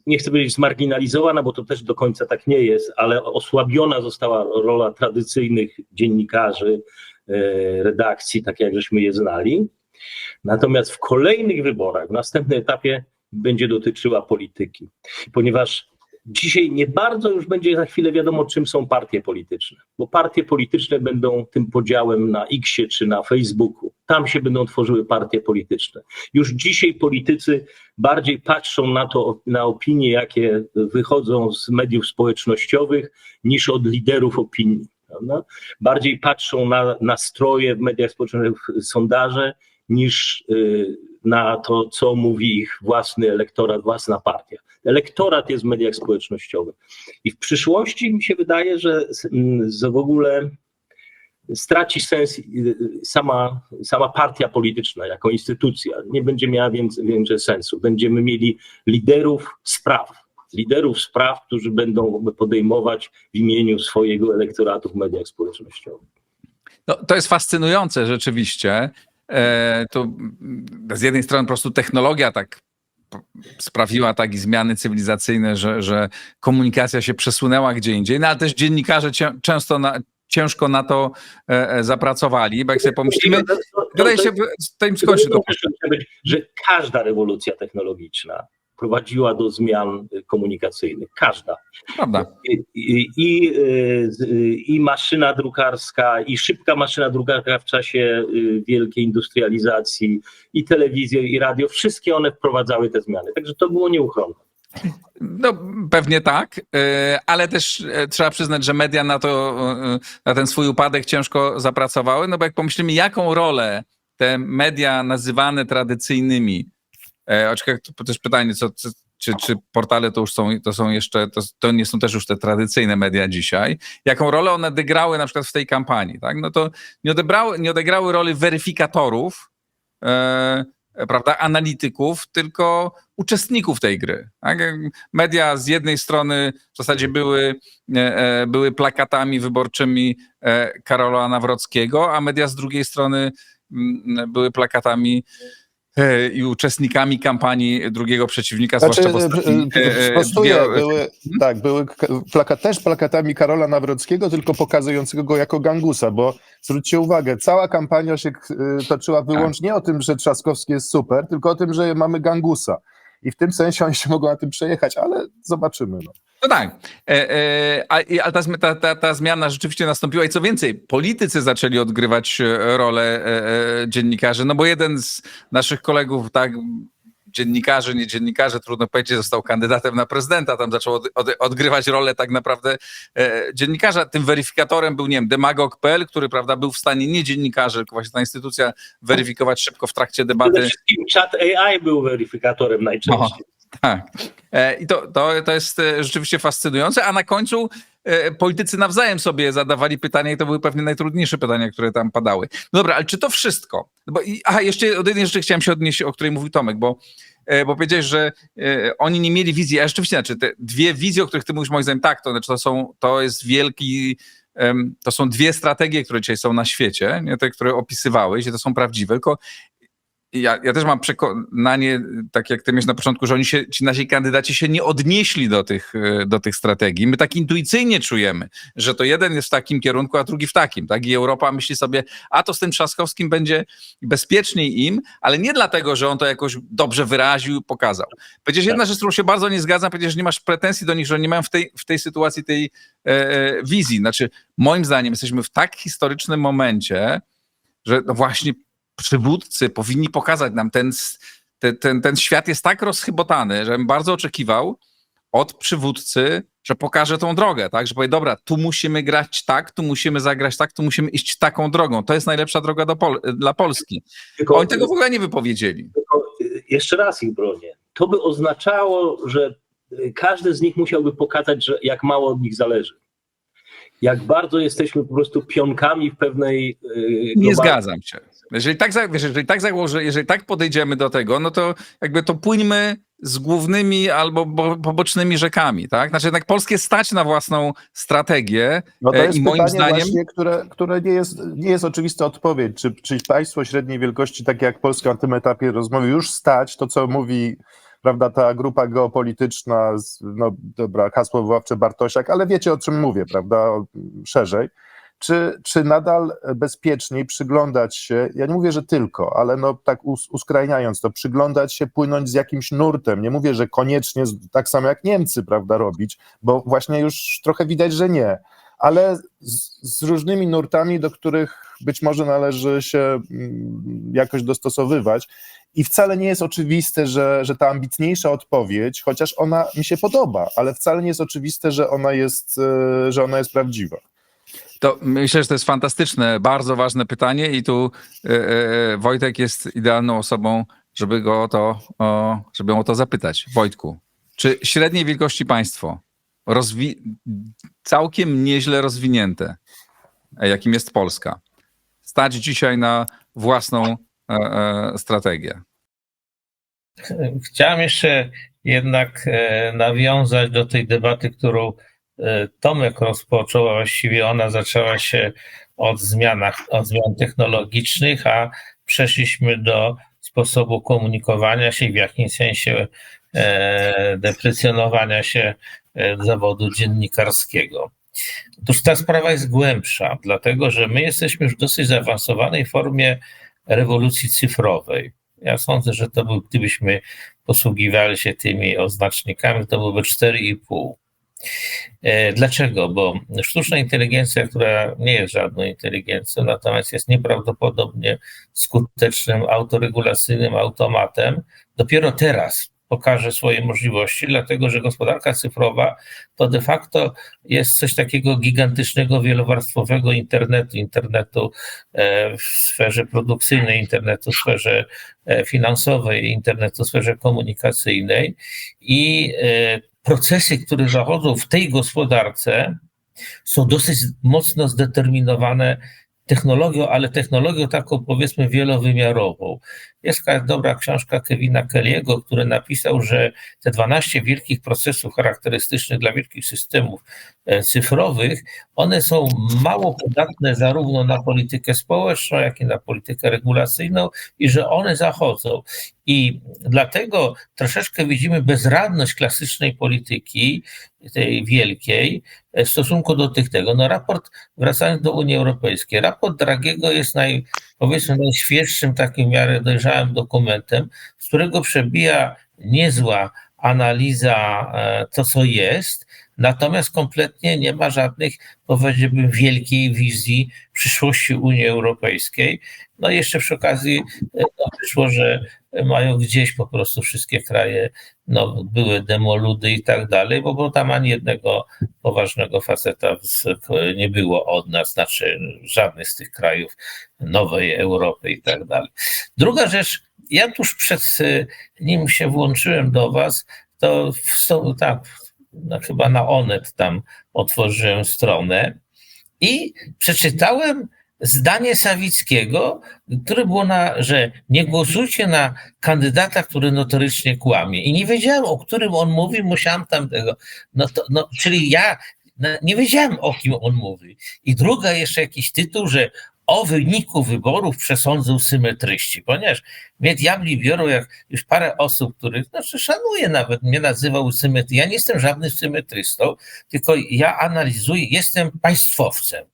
nie chcę powiedzieć zmarginalizowana, bo to też do końca tak nie jest, ale osłabiona została rola tradycyjnych dziennikarzy, redakcji, tak jak żeśmy je znali. Natomiast w kolejnych wyborach, w następnym etapie będzie dotyczyła polityki, ponieważ dzisiaj nie bardzo już będzie za chwilę wiadomo, czym są partie polityczne, bo partie polityczne będą tym podziałem na X-ie czy na Facebooku. Tam się będą tworzyły partie polityczne. Już dzisiaj politycy bardziej patrzą na to, na opinie, jakie wychodzą z mediów społecznościowych, niż od liderów opinii. Prawda? Bardziej patrzą na nastroje w mediach społecznościowych, sondaże, niż na to, co mówi ich własny elektorat, własna partia. Elektorat jest w mediach społecznościowych. I w przyszłości mi się wydaje, że w ogóle straci sens sama partia polityczna jako instytucja. Nie będzie miała więcej sensu. Będziemy mieli liderów spraw, którzy będą podejmować w imieniu swojego elektoratu w mediach społecznościowych. No, to jest fascynujące rzeczywiście. To z jednej strony po prostu technologia tak sprawiła takie zmiany cywilizacyjne, że komunikacja się przesunęła gdzie indziej, no ale też dziennikarze ciężko na to zapracowali, bo jak sobie pomyślimy, wydaje się, tym skończy to. Że każda rewolucja technologiczna prowadziła do zmian komunikacyjnych. Każda. Prawda. I maszyna drukarska, i szybka maszyna drukarska w czasie wielkiej industrializacji, i telewizja, i radio, wszystkie one wprowadzały te zmiany. Także to było nieuchronne. No pewnie tak, ale też trzeba przyznać, że media na ten swój upadek ciężko zapracowały, no bo jak pomyślimy, jaką rolę te media nazywane tradycyjnymi, to też pytanie, czy portale to nie są też już te tradycyjne media dzisiaj, jaką rolę one odegrały na przykład w tej kampanii, tak? No to nie odegrały roli weryfikatorów, prawda, analityków, tylko uczestników tej gry. Tak? Media z jednej strony w zasadzie były plakatami wyborczymi Karola Nawrockiego, a media z drugiej strony były plakatami i uczestnikami kampanii drugiego przeciwnika, zwłaszcza w ostatnim... Były też plakatami Karola Nawrockiego, tylko pokazującego go jako gangusa, bo zwróćcie uwagę, cała kampania się toczyła wyłącznie o tym, że Trzaskowski jest super, tylko o tym, że mamy gangusa. I w tym sensie oni się mogą na tym przejechać, ale zobaczymy. No tak, ale ta zmiana rzeczywiście nastąpiła i co więcej, politycy zaczęli odgrywać rolę dziennikarzy, no bo jeden z naszych kolegów, tak, dziennikarzy, nie dziennikarze, trudno powiedzieć, został kandydatem na prezydenta, tam zaczął odgrywać rolę tak naprawdę dziennikarza. Tym weryfikatorem był, nie wiem, demagog.pl, który, prawda, był w stanie nie dziennikarzy, tylko właśnie ta instytucja weryfikować szybko w trakcie debaty. Przede wszystkim czat AI był weryfikatorem najczęściej. Tak. I to jest rzeczywiście fascynujące, a na końcu politycy nawzajem sobie zadawali pytania i to były pewnie najtrudniejsze pytania, które tam padały. No dobra, ale czy to wszystko? Jeszcze od jednej rzeczy chciałem się odnieść, o której mówił Tomek, bo powiedziałeś, że oni nie mieli wizji, a rzeczywiście, te dwie wizje, o których ty mówisz, moim zdaniem, tak, to są dwie strategie, które dzisiaj są na świecie, nie te, które opisywałeś, i to są prawdziwe, tylko ja też mam przekonanie, tak jak ty miałeś na początku, że ci nasi kandydaci się nie odnieśli do tych strategii. My tak intuicyjnie czujemy, że to jeden jest w takim kierunku, a drugi w takim. Tak? I Europa myśli sobie, a to z tym Trzaskowskim będzie bezpieczniej im, ale nie dlatego, że on to jakoś dobrze wyraził, pokazał. Powiedziałeś jedna rzecz, z którą się bardzo nie zgadzam, powiedziałeś, że nie masz pretensji do nich, że oni mają w tej sytuacji tej wizji. Znaczy, moim zdaniem jesteśmy w tak historycznym momencie, że no właśnie przywódcy powinni pokazać nam ten świat jest tak rozchybotany, że bym bardzo oczekiwał od przywódcy, że pokaże tą drogę, tak? Że powie, dobra, tu musimy grać tak, tu musimy zagrać tak, tu musimy iść taką drogą. To jest najlepsza droga dla Polski. Tylko, Oni tego w ogóle nie wypowiedzieli. jeszcze raz ich bronię. To by oznaczało, że każdy z nich musiałby pokazać, że jak mało od nich zależy. Jak bardzo jesteśmy po prostu pionkami w pewnej Nie zgadzam się. Jeżeli tak podejdziemy do tego, no to jakby to płyńmy z głównymi albo pobocznymi rzekami, tak? Znaczy jednak Polskę stać na własną strategię No to jest i moim pytanie zdaniem... właśnie, które nie jest oczywista odpowiedź. Czy państwo średniej wielkości, takie jak Polska na tym etapie rozmowy, już stać, to co mówi, prawda, ta grupa geopolityczna, no dobra, hasło wywoławcze Bartosiak, ale wiecie, o czym mówię, prawda, szerzej. Czy nadal bezpieczniej przyglądać się, ja nie mówię, że tylko, ale no tak uskrajniając to, przyglądać się, płynąć z jakimś nurtem. Nie mówię, że koniecznie tak samo jak Niemcy, prawda, robić, bo właśnie już trochę widać, że nie, ale z różnymi nurtami, do których być może należy się jakoś dostosowywać. I wcale nie jest oczywiste, że ta ambitniejsza odpowiedź, chociaż ona mi się podoba, ale wcale nie jest oczywiste, że ona jest prawdziwa. To myślę, że to jest fantastyczne, bardzo ważne pytanie i tu Wojtek jest idealną osobą, żeby ją o to zapytać. Wojtku, czy średniej wielkości państwo, całkiem nieźle rozwinięte, jakim jest Polska, stać dzisiaj na własną strategię? Chciałem jeszcze jednak nawiązać do tej debaty, którą Tomek rozpoczął, a właściwie ona zaczęła się od zmian technologicznych, a przeszliśmy do sposobu komunikowania się i w jakimś sensie deprecjonowania się zawodu dziennikarskiego. Otóż ta sprawa jest głębsza, dlatego że my jesteśmy już w dosyć zaawansowanej formie rewolucji cyfrowej. Ja sądzę, że to gdybyśmy posługiwali się tymi oznacznikami, to byłoby 4,5. Dlaczego? Bo sztuczna inteligencja, która nie jest żadną inteligencją, natomiast jest nieprawdopodobnie skutecznym autoregulacyjnym automatem, dopiero teraz pokaże swoje możliwości, dlatego że gospodarka cyfrowa to de facto jest coś takiego gigantycznego, wielowarstwowego internetu w sferze produkcyjnej, internetu w sferze finansowej, internetu w sferze komunikacyjnej i procesy, które zachodzą w tej gospodarce, są dosyć mocno zdeterminowane technologią, ale technologią taką, powiedzmy, wielowymiarową. Jest dobra książka Kevina Kelly'ego, który napisał, że te 12 wielkich procesów charakterystycznych dla wielkich systemów cyfrowych, one są mało podatne zarówno na politykę społeczną, jak i na politykę regulacyjną i że one zachodzą. I dlatego troszeczkę widzimy bezradność klasycznej polityki, tej wielkiej, w stosunku do tego. No raport, wracając do Unii Europejskiej, raport Draghiego jest powiedzmy najświeższym takim w miarę dojrzałym dokumentem, z którego przebija niezła analiza to, co jest, natomiast kompletnie nie ma żadnych, powiedziałbym, wielkiej wizji przyszłości Unii Europejskiej. No i jeszcze przy okazji wyszło, że mają gdzieś po prostu wszystkie kraje, były demoludy i tak dalej, bo tam ani jednego poważnego faceta nie było od nas, znaczy żadnych z tych krajów nowej Europy i tak dalej. Druga rzecz, ja tuż przed nim się włączyłem do was, to chyba na Onet tam otworzyłem stronę i przeczytałem zdanie Sawickiego, które było że nie głosujcie na kandydata, który notorycznie kłamie. I nie wiedziałem, o którym on mówi, musiałem tam tego. Czyli ja nie wiedziałem, o kim on mówi. I druga jeszcze jakiś tytuł, że o wyniku wyborów przesądzą symetryści, ponieważ mnie diabli biorą, jak już parę osób, których szanuję nawet, mnie nazywał symetrystą. Ja nie jestem żadnym symetrystą, tylko ja analizuję, jestem państwowcem.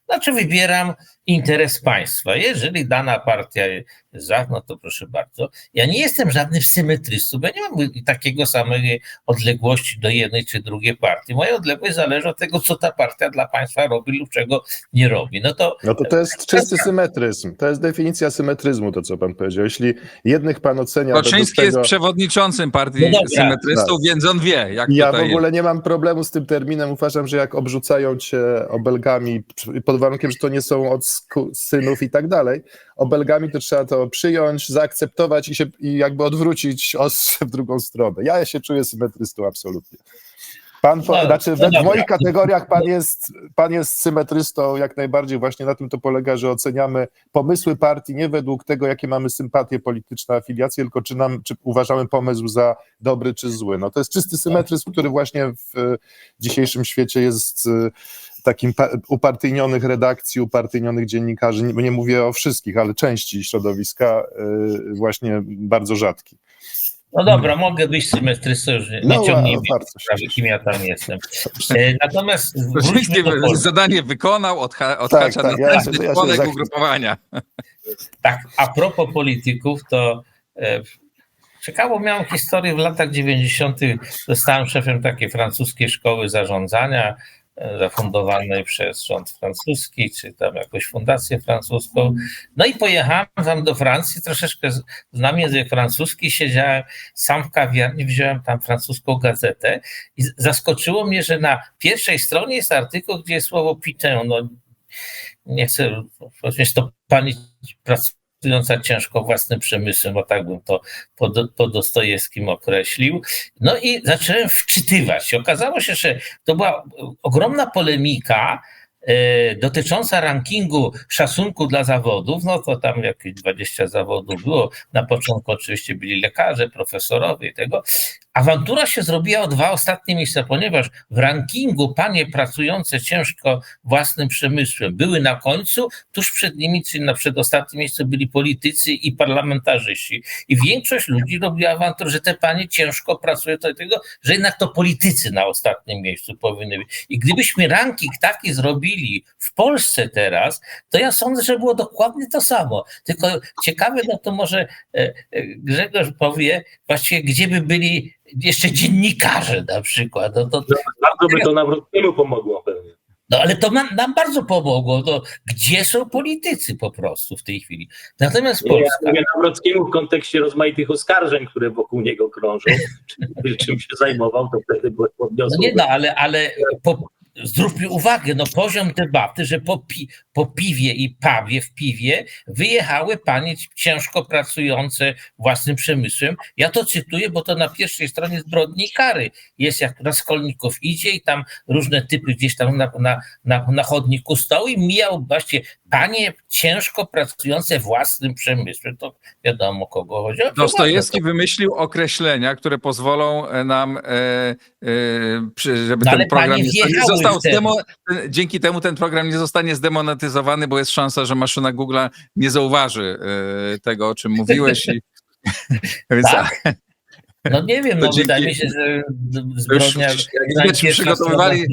Znaczy wybieram interes państwa. Jeżeli dana partia jest za, no to proszę bardzo. Ja nie jestem żadnym symetrystą, bo ja nie mam takiego samej odległości do jednej czy drugiej partii. Moja odległość zależy od tego, co ta partia dla państwa robi lub czego nie robi. No to jest czysty symetryzm. To jest definicja symetryzmu, to co pan powiedział. Jeśli jednych pan ocenia... Kaczyński jest przewodniczącym partii symetrystów, więc on wie, jak ja tutaj w ogóle nie mam problemu z tym terminem. Uważam, że jak obrzucają cię obelgami, pod warunkiem, że to nie są od synów i tak dalej, obelgami, to trzeba to przyjąć, zaakceptować i jakby odwrócić ostrze w drugą stronę. Ja się czuję symetrystą absolutnie. W moich kategoriach pan jest symetrystą jak najbardziej, właśnie na tym to polega, że oceniamy pomysły partii nie według tego, jakie mamy sympatie polityczne, afiliacje, tylko czy uważamy pomysł za dobry czy zły. No to jest czysty symetryzm, który właśnie w dzisiejszym świecie jest takim upartyjnionych redakcji, upartyjnionych dziennikarzy, nie mówię o wszystkich, ale części środowiska właśnie bardzo rzadki. No dobra, mogę być symetrystą, już nie ciągnijmy sprawy, kim ja tam jestem. Natomiast zadanie wykonał, odhacza następny członek ugrupowania. Tak, a propos polityków, to ciekawo, miałem historię w latach 90. Zostałem szefem takiej francuskiej szkoły zarządzania, zafundowanej przez rząd francuski, czy tam jakąś fundację francuską. No i pojechałem tam do Francji, troszeczkę znam język francuski, siedziałem sam w kawiarni, wziąłem tam francuską gazetę i zaskoczyło mnie, że na pierwszej stronie jest artykuł, gdzie jest słowo pitin. No, nie chcę, jest to pani pracująca ciężko własnym przemysłem, bo tak bym to po Dostojewskim określił. No i zacząłem wczytywać się. Okazało się, że to była ogromna polemika dotycząca rankingu szacunku dla zawodów. No to tam jakieś 20 zawodów było. Na początku oczywiście byli lekarze, profesorowie i tego. Awantura się zrobiła o 2 ostatnie miejsca, ponieważ w rankingu panie pracujące ciężko własnym przemysłem były na końcu, tuż przed nimi, czyli na przedostatnim miejscu byli politycy i parlamentarzyści. I większość ludzi robiła awanturę, że te panie ciężko pracują do tego, że jednak to politycy na ostatnim miejscu powinny być. I gdybyśmy ranking taki zrobili w Polsce teraz, to ja sądzę, że było dokładnie to samo. Tylko ciekawe, no to może Grzegorz powie właściwie, gdzie by byli jeszcze dziennikarze na przykład. No to bardzo by to Nawrockiemu pomogło pewnie. No ale to nam bardzo pomogło. To gdzie są politycy po prostu w tej chwili? Natomiast Polska... Ja mówię Nawrockiemu w kontekście rozmaitych oskarżeń, które wokół niego krążą, czym się zajmował, to wtedy były podniosły. No nie, no ale zwróćmy uwagę, no poziom debaty, że po piwie i pubie w piwie wyjechały panie ciężko pracujące własnym przemysłem. Ja to cytuję, bo to na pierwszej stronie Zbrodni i kary jest, jak Raskolnikow idzie i tam różne typy gdzieś tam na chodniku stoły i mijał właśnie panie ciężko pracujące własnym przemysłem. To wiadomo, kogo chodzi. Dostojewski wymyślił określenia, które pozwolą nam, żeby no, ten program nie został dzięki temu ten program nie zostanie zdemonetyzowany, bo jest szansa, że maszyna Google'a nie zauważy tego, o czym mówiłeś. Więc, tak? No nie wiem, no wydaje mi się, że zbrodnia przygotowywali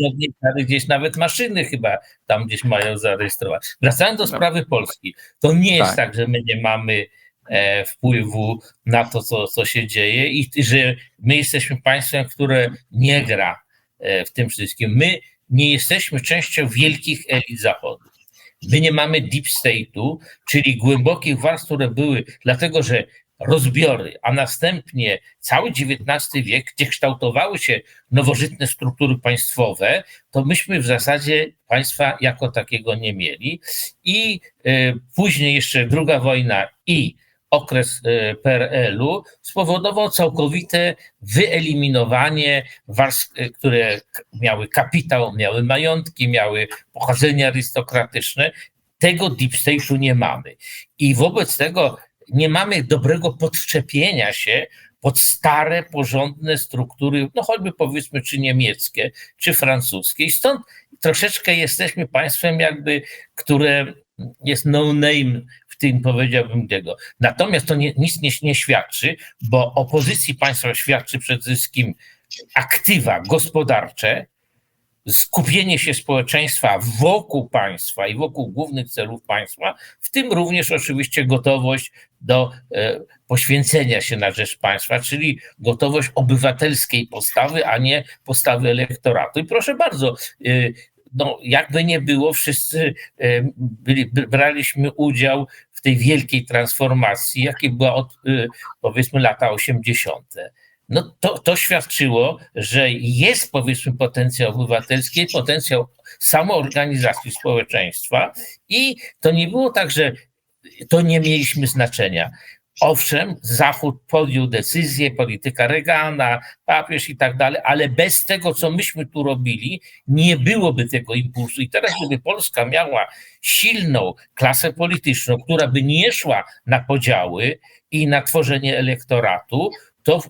gdzieś nawet maszyny chyba tam gdzieś mają zarejestrować. Wracając do sprawy Polski, to nie jest tak, że my nie mamy wpływu na to, co się dzieje i że my jesteśmy państwem, które nie gra w tym wszystkim. My nie jesteśmy częścią wielkich elit Zachodu. My nie mamy deep state'u, czyli głębokich warstw, które były, dlatego że rozbiory, a następnie cały XIX wiek, gdzie kształtowały się nowożytne struktury państwowe, to myśmy w zasadzie państwa jako takiego nie mieli. I później jeszcze II wojna i okres PRL-u spowodował całkowite wyeliminowanie warstw, które miały kapitał, miały majątki, miały pochodzenie arystokratyczne. Tego deep state'u nie mamy. I wobec tego nie mamy dobrego podczepienia się pod stare, porządne struktury, no choćby powiedzmy czy niemieckie, czy francuskie. I stąd troszeczkę jesteśmy państwem jakby, które jest no name w tym, powiedziałbym, tego. Natomiast to nic nie świadczy, bo opozycji państwa świadczy przede wszystkim aktywa gospodarcze, skupienie się społeczeństwa wokół państwa i wokół głównych celów państwa, w tym również oczywiście gotowość do poświęcenia się na rzecz państwa, czyli gotowość obywatelskiej postawy, a nie postawy elektoratu. I proszę bardzo, no, jakby nie było, wszyscy braliśmy udział w tej wielkiej transformacji, jakie była od, powiedzmy, lata 80. No to świadczyło, że jest, powiedzmy, potencjał obywatelski, potencjał samoorganizacji społeczeństwa i to nie było tak, że to nie mieliśmy znaczenia. Owszem, Zachód podjął decyzję, polityka Reagana, papież i tak dalej, ale bez tego, co myśmy tu robili, nie byłoby tego impulsu. I teraz, gdyby Polska miała silną klasę polityczną, która by nie szła na podziały i na tworzenie elektoratu, to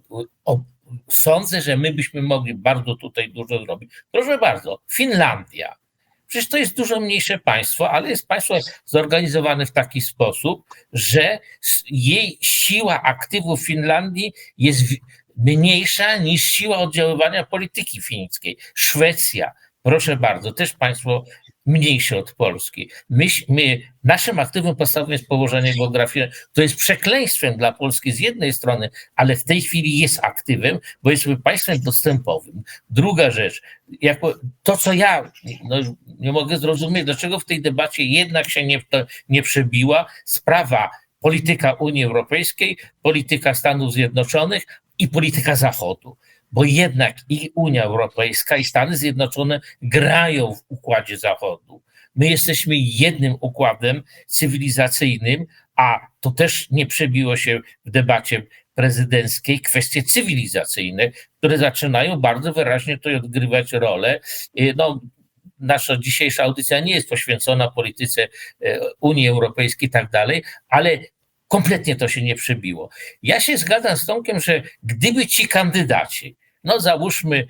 sądzę, że my byśmy mogli bardzo tutaj dużo zrobić. Proszę bardzo, Finlandia. Przecież to jest dużo mniejsze państwo, ale jest państwo zorganizowane w taki sposób, że jej siła aktywów Finlandii jest mniejsza niż siła oddziaływania polityki fińskiej. Szwecja, proszę bardzo, też państwo mniejsze od Polski. Naszym aktywem podstawowym jest położenie geograficzne. To jest przekleństwem dla Polski z jednej strony, ale w tej chwili jest aktywem, bo jest państwem dostępowym. Druga rzecz, to co ja nie mogę zrozumieć, dlaczego w tej debacie jednak się nie przebiła sprawa polityka Unii Europejskiej, polityka Stanów Zjednoczonych i polityka Zachodu. Bo jednak i Unia Europejska, i Stany Zjednoczone grają w układzie Zachodu. My jesteśmy jednym układem cywilizacyjnym, a to też nie przebiło się w debacie prezydenckiej kwestie cywilizacyjne, które zaczynają bardzo wyraźnie tutaj odgrywać rolę. No, nasza dzisiejsza audycja nie jest poświęcona polityce Unii Europejskiej i tak dalej, ale kompletnie to się nie przebiło. Ja się zgadzam z Tomkiem, że gdyby ci kandydaci, no załóżmy,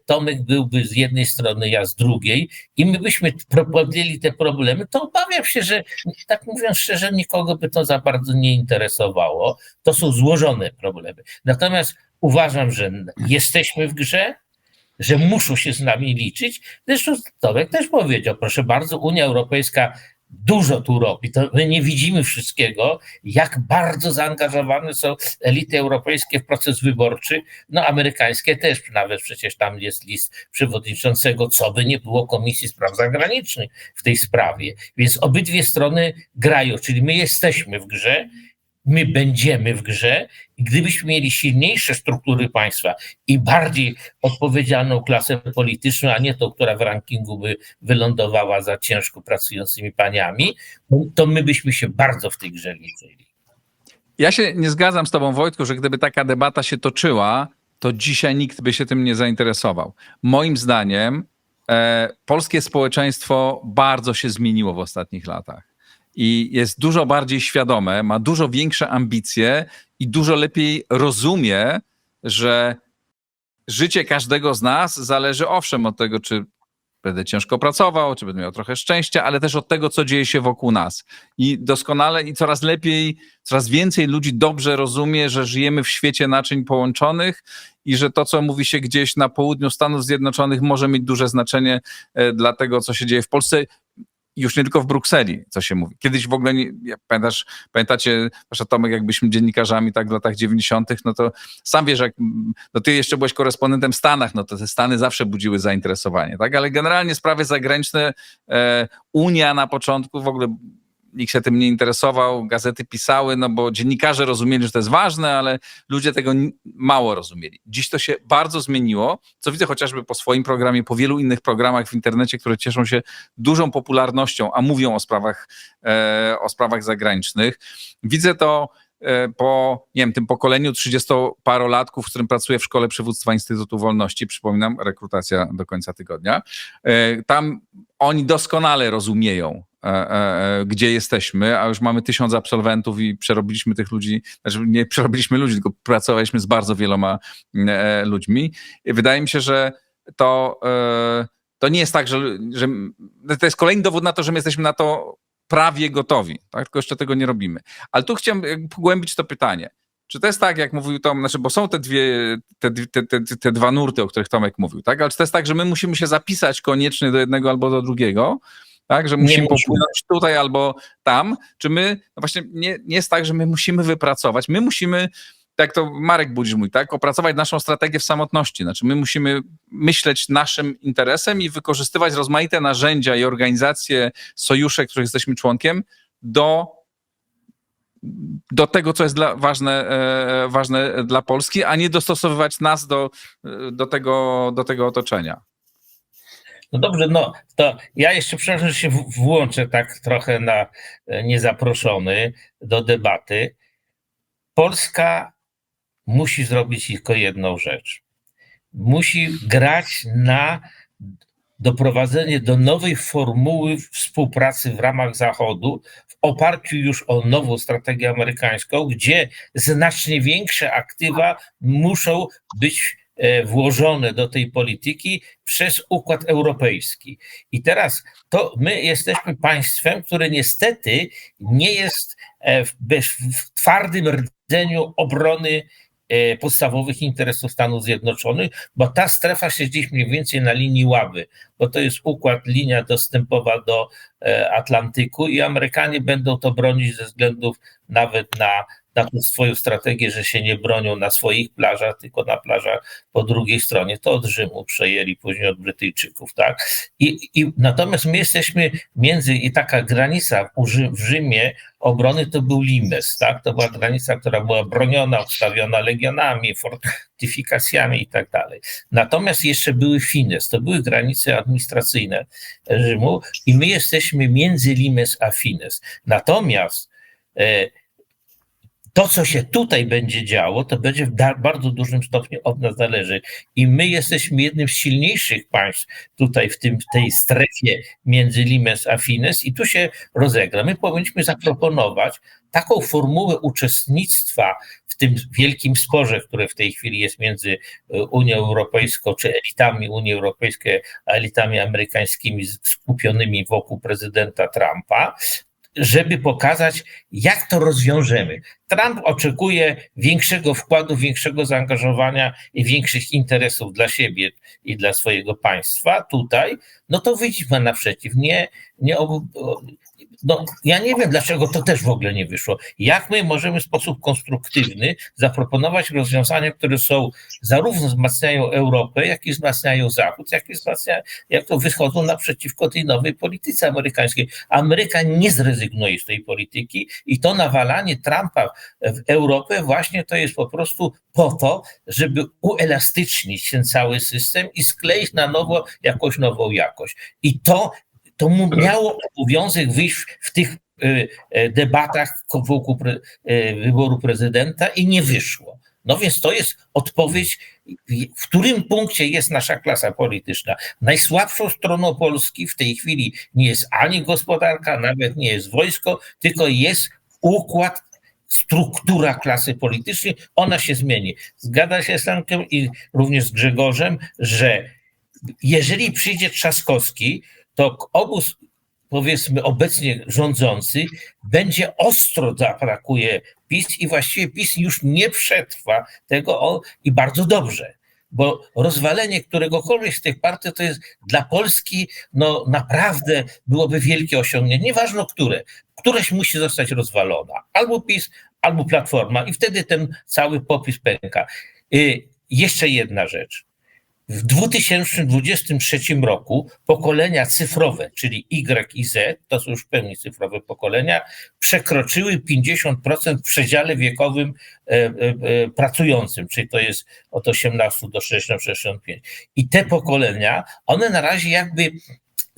Tomek byłby z jednej strony, ja z drugiej i my byśmy podjęli te problemy, to obawiam się, że tak mówiąc szczerze, nikogo by to za bardzo nie interesowało. To są złożone problemy. Natomiast uważam, że jesteśmy w grze, że muszą się z nami liczyć. Zresztą Tomek też powiedział, proszę bardzo, Unia Europejska dużo tu robi, to my nie widzimy wszystkiego, jak bardzo zaangażowane są elity europejskie w proces wyborczy, no amerykańskie też, nawet przecież tam jest list przewodniczącego, co by nie było Komisji Spraw Zagranicznych w tej sprawie, więc obydwie strony grają, czyli my jesteśmy w grze, my będziemy w grze i gdybyśmy mieli silniejsze struktury państwa i bardziej odpowiedzialną klasę polityczną, a nie tą, która w rankingu by wylądowała za ciężko pracującymi paniami, to my byśmy się bardzo w tej grze liczyli. Ja się nie zgadzam z tobą, Wojtku, że gdyby taka debata się toczyła, to dzisiaj nikt by się tym nie zainteresował. Moim zdaniem polskie społeczeństwo bardzo się zmieniło w ostatnich latach. I jest dużo bardziej świadome, ma dużo większe ambicje i dużo lepiej rozumie, że życie każdego z nas zależy owszem od tego, czy będę ciężko pracował, czy będę miał trochę szczęścia, ale też od tego, co dzieje się wokół nas. I doskonale i coraz lepiej, coraz więcej ludzi dobrze rozumie, że żyjemy w świecie naczyń połączonych i że to, co mówi się gdzieś na południu Stanów Zjednoczonych, może mieć duże znaczenie dla tego, co się dzieje w Polsce. Już nie tylko w Brukseli, co się mówi. Kiedyś w ogóle, pamiętacie, zwłaszcza Tomek, jak byliśmy dziennikarzami tak w latach 90., no to sam wiesz, jak no ty jeszcze byłeś korespondentem w Stanach, no to te Stany zawsze budziły zainteresowanie, tak? Ale generalnie sprawy zagraniczne, Unia na początku w ogóle nikt się tym nie interesował, gazety pisały, no bo dziennikarze rozumieli, że to jest ważne, ale ludzie tego mało rozumieli. Dziś to się bardzo zmieniło, co widzę chociażby po swoim programie, po wielu innych programach w internecie, które cieszą się dużą popularnością, a mówią o sprawach zagranicznych. Widzę to po, nie wiem, tym pokoleniu 30-parolatków, w którym pracuję w Szkole Przywództwa Instytutu Wolności, przypominam, rekrutacja do końca tygodnia. Tam oni doskonale rozumieją, gdzie jesteśmy, a już mamy 1000 absolwentów i przerobiliśmy tych ludzi, znaczy nie przerobiliśmy ludzi, tylko pracowaliśmy z bardzo wieloma ludźmi. I wydaje mi się, że to nie jest tak, że to jest kolejny dowód na to, że my jesteśmy na to prawie gotowi, tak? Tylko jeszcze tego nie robimy. Ale tu chciałem pogłębić to pytanie. czy to jest tak, jak mówił Tom, znaczy, bo są te dwa nurty, o których Tomek mówił, tak? Ale czy to jest tak, że my musimy się zapisać koniecznie do jednego albo do drugiego, tak? Że musimy popłynąć tutaj albo tam? Czy my, no właśnie nie jest tak, że my musimy wypracować, my musimy, tak to Marek Budzisz mówi, tak? Opracować naszą strategię w samotności. Znaczy my musimy myśleć naszym interesem i wykorzystywać rozmaite narzędzia i organizacje, sojusze, których jesteśmy członkiem, do tego, co jest ważne dla Polski, a nie dostosowywać nas do tego otoczenia. No dobrze, no to ja jeszcze, przepraszam, że się włączę tak trochę na niezaproszony do debaty. Polska musi zrobić tylko jedną rzecz. Musi grać na doprowadzenie do nowej formuły współpracy w ramach Zachodu w oparciu już o nową strategię amerykańską, gdzie znacznie większe aktywa muszą być włożone do tej polityki przez układ europejski. I teraz to my jesteśmy państwem, które niestety nie jest w twardym rdzeniu obrony podstawowych interesów Stanów Zjednoczonych, bo ta strefa się gdzieś mniej więcej na linii Łaby, bo to jest linia dostępowa do Atlantyku i Amerykanie będą to bronić ze względów nawet na tą swoją strategię, że się nie bronią na swoich plażach, tylko na plażach po drugiej stronie. To od Rzymu przejęli, później od Brytyjczyków, tak? Natomiast my jesteśmy i taka granica w Rzymie obrony to był limes, tak? To była granica, która była broniona, obstawiona legionami, fortyfikacjami i tak dalej. Natomiast jeszcze były Fines, to były granice administracyjne Rzymu i my jesteśmy między limes a Fines. Natomiast to, co się tutaj będzie działo, to będzie w bardzo dużym stopniu od nas zależy. I my jesteśmy jednym z silniejszych państw tutaj w tej strefie między limes a Fines i tu się rozegra. My powinniśmy zaproponować taką formułę uczestnictwa w tym wielkim sporze, które w tej chwili jest między Unią Europejską, czy elitami Unii Europejskiej, a elitami amerykańskimi skupionymi wokół prezydenta Trumpa, żeby pokazać, jak to rozwiążemy. Trump oczekuje większego wkładu, większego zaangażowania i większych interesów dla siebie i dla swojego państwa tutaj, no to wyjdźmy naprzeciw. Ja nie wiem, dlaczego to też w ogóle nie wyszło. Jak my możemy w sposób konstruktywny zaproponować rozwiązania, które zarówno wzmacniają Europę, jak i wzmacniają Zachód, jak to wychodzą naprzeciwko tej nowej polityce amerykańskiej. Ameryka nie zrezygnuje z tej polityki i to nawalanie Trumpa w Europę właśnie to jest po prostu po to, żeby uelastycznić ten cały system i skleić na nowo jakąś nową jakość. I to miało obowiązek wyjść w tych debatach wokół wyboru prezydenta i nie wyszło. No więc to jest odpowiedź, w którym punkcie jest nasza klasa polityczna. Najsłabszą stroną Polski w tej chwili nie jest ani gospodarka, nawet nie jest wojsko, tylko jest układ, struktura klasy politycznej. Ona się zmieni. Zgadza się z Stankiem i również z Grzegorzem, że jeżeli przyjdzie Trzaskowski, to obóz, powiedzmy, obecnie rządzący będzie ostro zaatakuje PiS i właściwie PiS już nie przetrwa tego i bardzo dobrze, bo rozwalenie któregokolwiek z tych partii to jest dla Polski naprawdę byłoby wielkie osiągnięcie, nieważne które. Któreś musi zostać rozwalona, albo PiS, albo Platforma i wtedy ten cały popis pęka. Jeszcze jedna rzecz. W 2023 roku pokolenia cyfrowe, czyli Y i Z, to są już w pełni cyfrowe pokolenia, przekroczyły 50% w przedziale wiekowym pracującym, czyli to jest od 18 do 60-65. I te pokolenia, one na razie jakby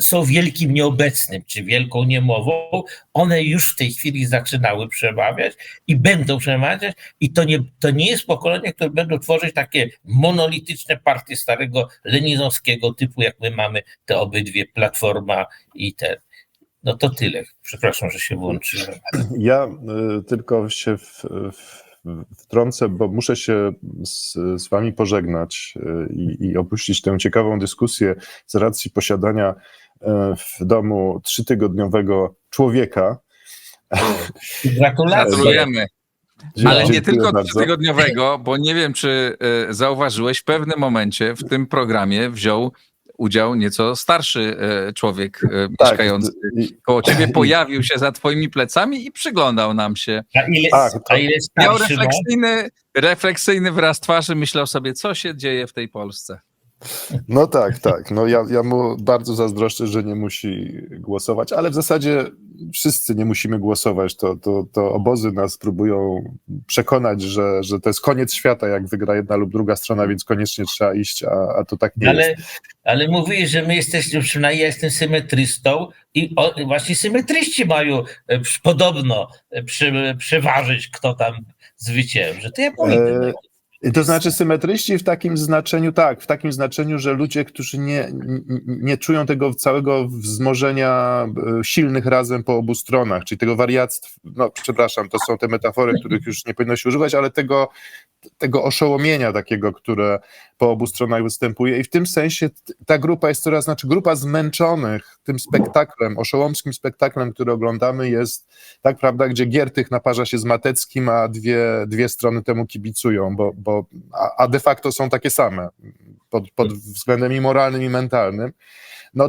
są wielkim nieobecnym, czy wielką niemową, one już w tej chwili zaczynały przemawiać i będą przemawiać i to nie jest pokolenie, które będą tworzyć takie monolityczne partie starego leninowskiego typu, jak my mamy te obydwie, Platforma i te. No to tyle. Przepraszam, że się włączyłem. Ja tylko się wtrącę, bo muszę się z wami pożegnać i opuścić tę ciekawą dyskusję z racji posiadania w domu 3-tygodniowego człowieka. Gratulacje. Gratulujemy. Ale nie Dziękuję tylko bardzo. trzytygodniowego, bo nie wiem, czy zauważyłeś, w pewnym momencie w tym programie wziął udział nieco starszy człowiek Tak, mieszkający koło ciebie, pojawił się za twoimi plecami i przyglądał nam się. A ile Miał starszy ma? refleksyjny wyraz twarzy, myślał sobie, co się dzieje w tej Polsce. No tak, tak. No ja mu bardzo zazdroszczę, że nie musi głosować, ale w zasadzie wszyscy nie musimy głosować. To obozy nas próbują przekonać, że to jest koniec świata, jak wygra jedna lub druga strona, więc koniecznie trzeba iść, a to tak nie jest. Ale mówisz, że my jesteśmy, przynajmniej ja jestem symetrystą i właśnie symetryści mają podobno przeważyć, kto tam zwycięży. To ja powiem. To znaczy symetryści w takim znaczeniu, tak, w takim znaczeniu, że ludzie, którzy nie czują tego całego wzmożenia silnych razem po obu stronach, czyli tego wariactwa, no przepraszam, to są te metafory, których już nie powinno się używać, ale tego oszołomienia takiego, które po obu stronach występuje i w tym sensie ta grupa jest grupa zmęczonych tym spektaklem, oszołomskim spektaklem, który oglądamy jest, tak prawda, gdzie Giertych naparza się z Mateckim, a dwie strony temu kibicują, a de facto są takie same pod względem i moralnym, i mentalnym, no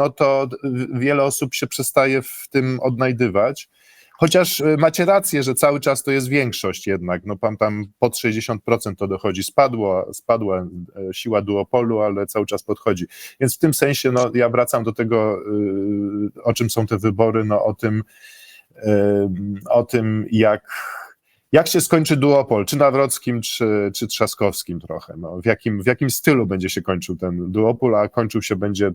to wiele osób się przestaje w tym odnajdywać. Chociaż macie rację, że cały czas to jest większość jednak, no tam pod 60% to dochodzi, spadła siła duopolu, ale cały czas podchodzi. Więc w tym sensie no, ja wracam do tego, o czym są te wybory, no o tym jak się skończy duopol, czy Nawrockim, czy Trzaskowskim trochę, no, w jakim stylu będzie się kończył ten duopol, a kończył się będzie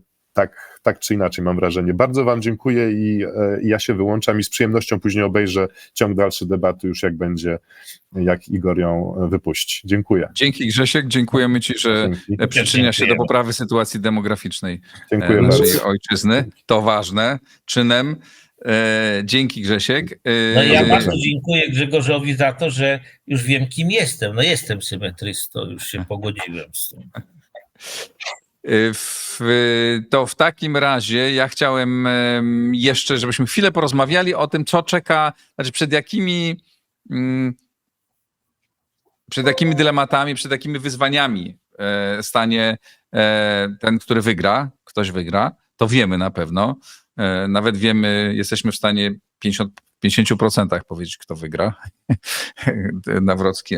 tak czy inaczej, mam wrażenie. Bardzo wam dziękuję i ja się wyłączam i z przyjemnością później obejrzę ciąg dalszy debaty już jak Igor ją wypuści. Dziękuję. Dzięki Grzesiek, dziękujemy ci, że Dzięki. przyczynia się do poprawy sytuacji demograficznej Dziękuję naszej bardzo. ojczyzny. To ważne, czynem. Dzięki Grzesiek. No ja bardzo dziękuję Grzegorzowi za to, że już wiem, kim jestem. No jestem symetrystą, już się pogodziłem z tym. To w takim razie ja chciałem jeszcze, żebyśmy chwilę porozmawiali o tym, co czeka, znaczy przed jakimi dylematami, przed jakimi wyzwaniami stanie ten, który wygra, ktoś wygra, to wiemy na pewno. Nawet wiemy, jesteśmy w stanie 50% powiedzieć, kto wygra. Nawrocki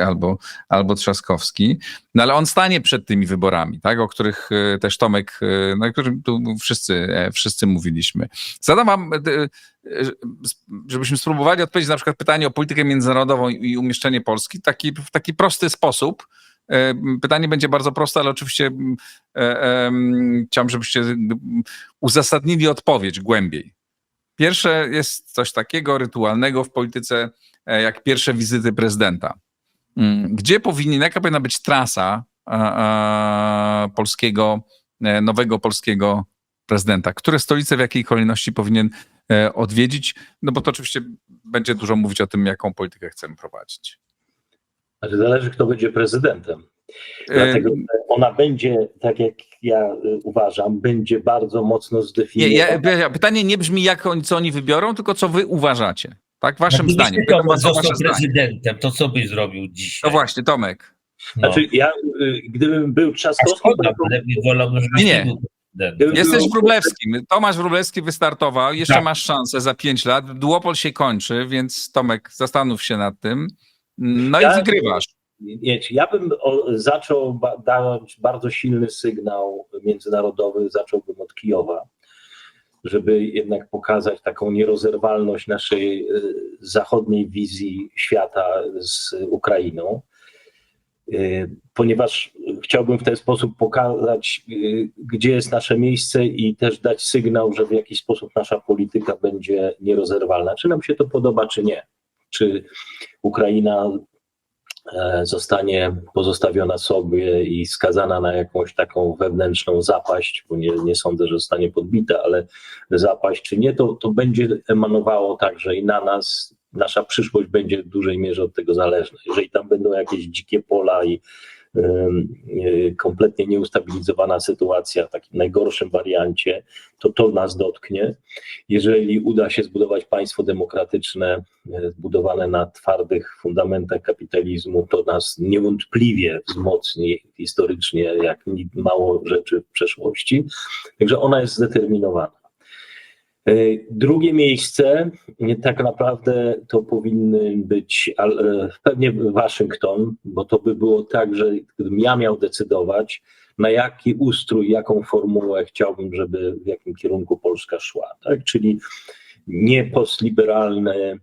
albo Trzaskowski. No ale on stanie przed tymi wyborami, tak, o których też Tomek, no, o którym tu wszyscy mówiliśmy. Zadam wam, żebyśmy spróbowali odpowiedzieć na przykład pytanie o politykę międzynarodową i umieszczenie Polski w taki prosty sposób. Pytanie będzie bardzo proste, ale oczywiście chciałbym, żebyście uzasadnili odpowiedź głębiej. Pierwsze jest coś takiego rytualnego w polityce, jak pierwsze wizyty prezydenta. Jaka powinna być trasa nowego polskiego prezydenta? Które stolice w jakiej kolejności powinien odwiedzić? No bo to oczywiście będzie dużo mówić o tym, jaką politykę chcemy prowadzić. Ale zależy, kto będzie prezydentem. Dlatego że ona będzie, tak jak ja uważam, będzie bardzo mocno zdefiniowana. Pytanie nie brzmi, co oni wybiorą, tylko co wy uważacie. Tak, waszym zdaniem. Gdybyś został prezydentem, to co byś zrobił dzisiaj? No właśnie, Tomek. Znaczy ja, gdybym był Trzaskowskim... Nie. Jesteś Wróblewskim. Tomasz Wróblewski wystartował, jeszcze masz szansę za 5 lat. Duopol się kończy, więc Tomek, zastanów się nad tym. No i wygrywasz. Ja bym zaczął dawać bardzo silny sygnał międzynarodowy, zacząłbym od Kijowa, żeby jednak pokazać taką nierozerwalność naszej zachodniej wizji świata z Ukrainą, ponieważ chciałbym w ten sposób pokazać, gdzie jest nasze miejsce i też dać sygnał, że w jakiś sposób nasza polityka będzie nierozerwalna. Czy nam się to podoba, czy nie. Czy Ukraina zostanie pozostawiona sobie i skazana na jakąś taką wewnętrzną zapaść, bo nie sądzę, że zostanie podbita, ale zapaść czy nie, to będzie emanowało także i na nas. Nasza przyszłość będzie w dużej mierze od tego zależna. Jeżeli tam będą jakieś dzikie pola i kompletnie nieustabilizowana sytuacja w takim najgorszym wariancie, to nas dotknie. Jeżeli uda się zbudować państwo demokratyczne, zbudowane na twardych fundamentach kapitalizmu, to nas niewątpliwie wzmocni historycznie, jak mało rzeczy w przeszłości. Także ona jest zdeterminowana. Drugie miejsce, tak naprawdę to powinny być pewnie Waszyngton, bo to by było tak, że gdybym ja miał decydować, na jaki ustrój, jaką formułę chciałbym, żeby w jakim kierunku Polska szła. Tak? Czyli nie postliberalne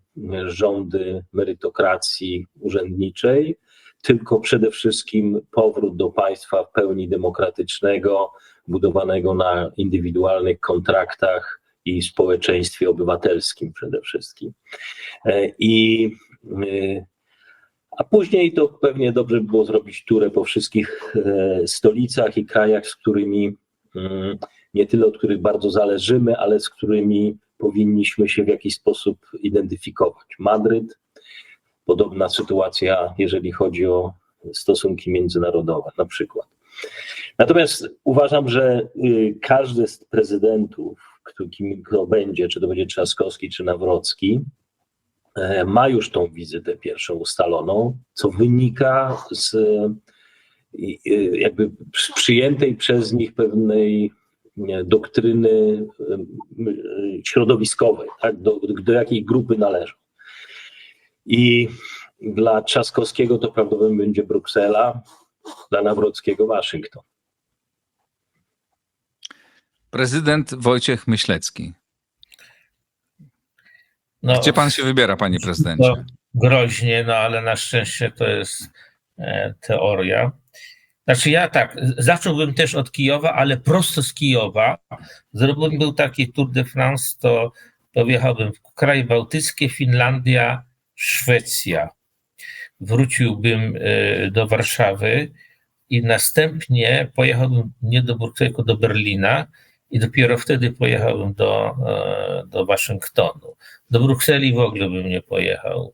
rządy merytokracji urzędniczej, tylko przede wszystkim powrót do państwa w pełni demokratycznego, budowanego na indywidualnych kontraktach i społeczeństwie obywatelskim przede wszystkim. A później to pewnie dobrze by było zrobić turę po wszystkich stolicach i krajach, z którymi nie tyle od których bardzo zależymy, ale z którymi powinniśmy się w jakiś sposób identyfikować. Madryt, podobna sytuacja, jeżeli chodzi o stosunki międzynarodowe na przykład. Natomiast uważam, że każdy z prezydentów, kim to będzie, czy to będzie Trzaskowski, czy Nawrocki, ma już tą wizytę pierwszą ustaloną, co wynika z jakby przyjętej przez nich pewnej doktryny środowiskowej, tak? do jakiej grupy należą. I dla Trzaskowskiego to prawdopodobnie będzie Bruksela, dla Nawrockiego Waszyngton. Prezydent Wojciech Myślecki. No, Gdzie pan się wybiera, panie prezydencie? to groźnie, no ale na szczęście to jest teoria. Znaczy ja tak, zacząłbym też od Kijowa, ale prosto z Kijowa. Zrobiłbym był taki Tour de France, to wjechałbym w kraje bałtyckie, Finlandia, Szwecja. Wróciłbym do Warszawy i następnie pojechałbym nie do Brukseli, tylko do Berlina i dopiero wtedy pojechałbym do Waszyngtonu. Do Brukseli w ogóle bym nie pojechał.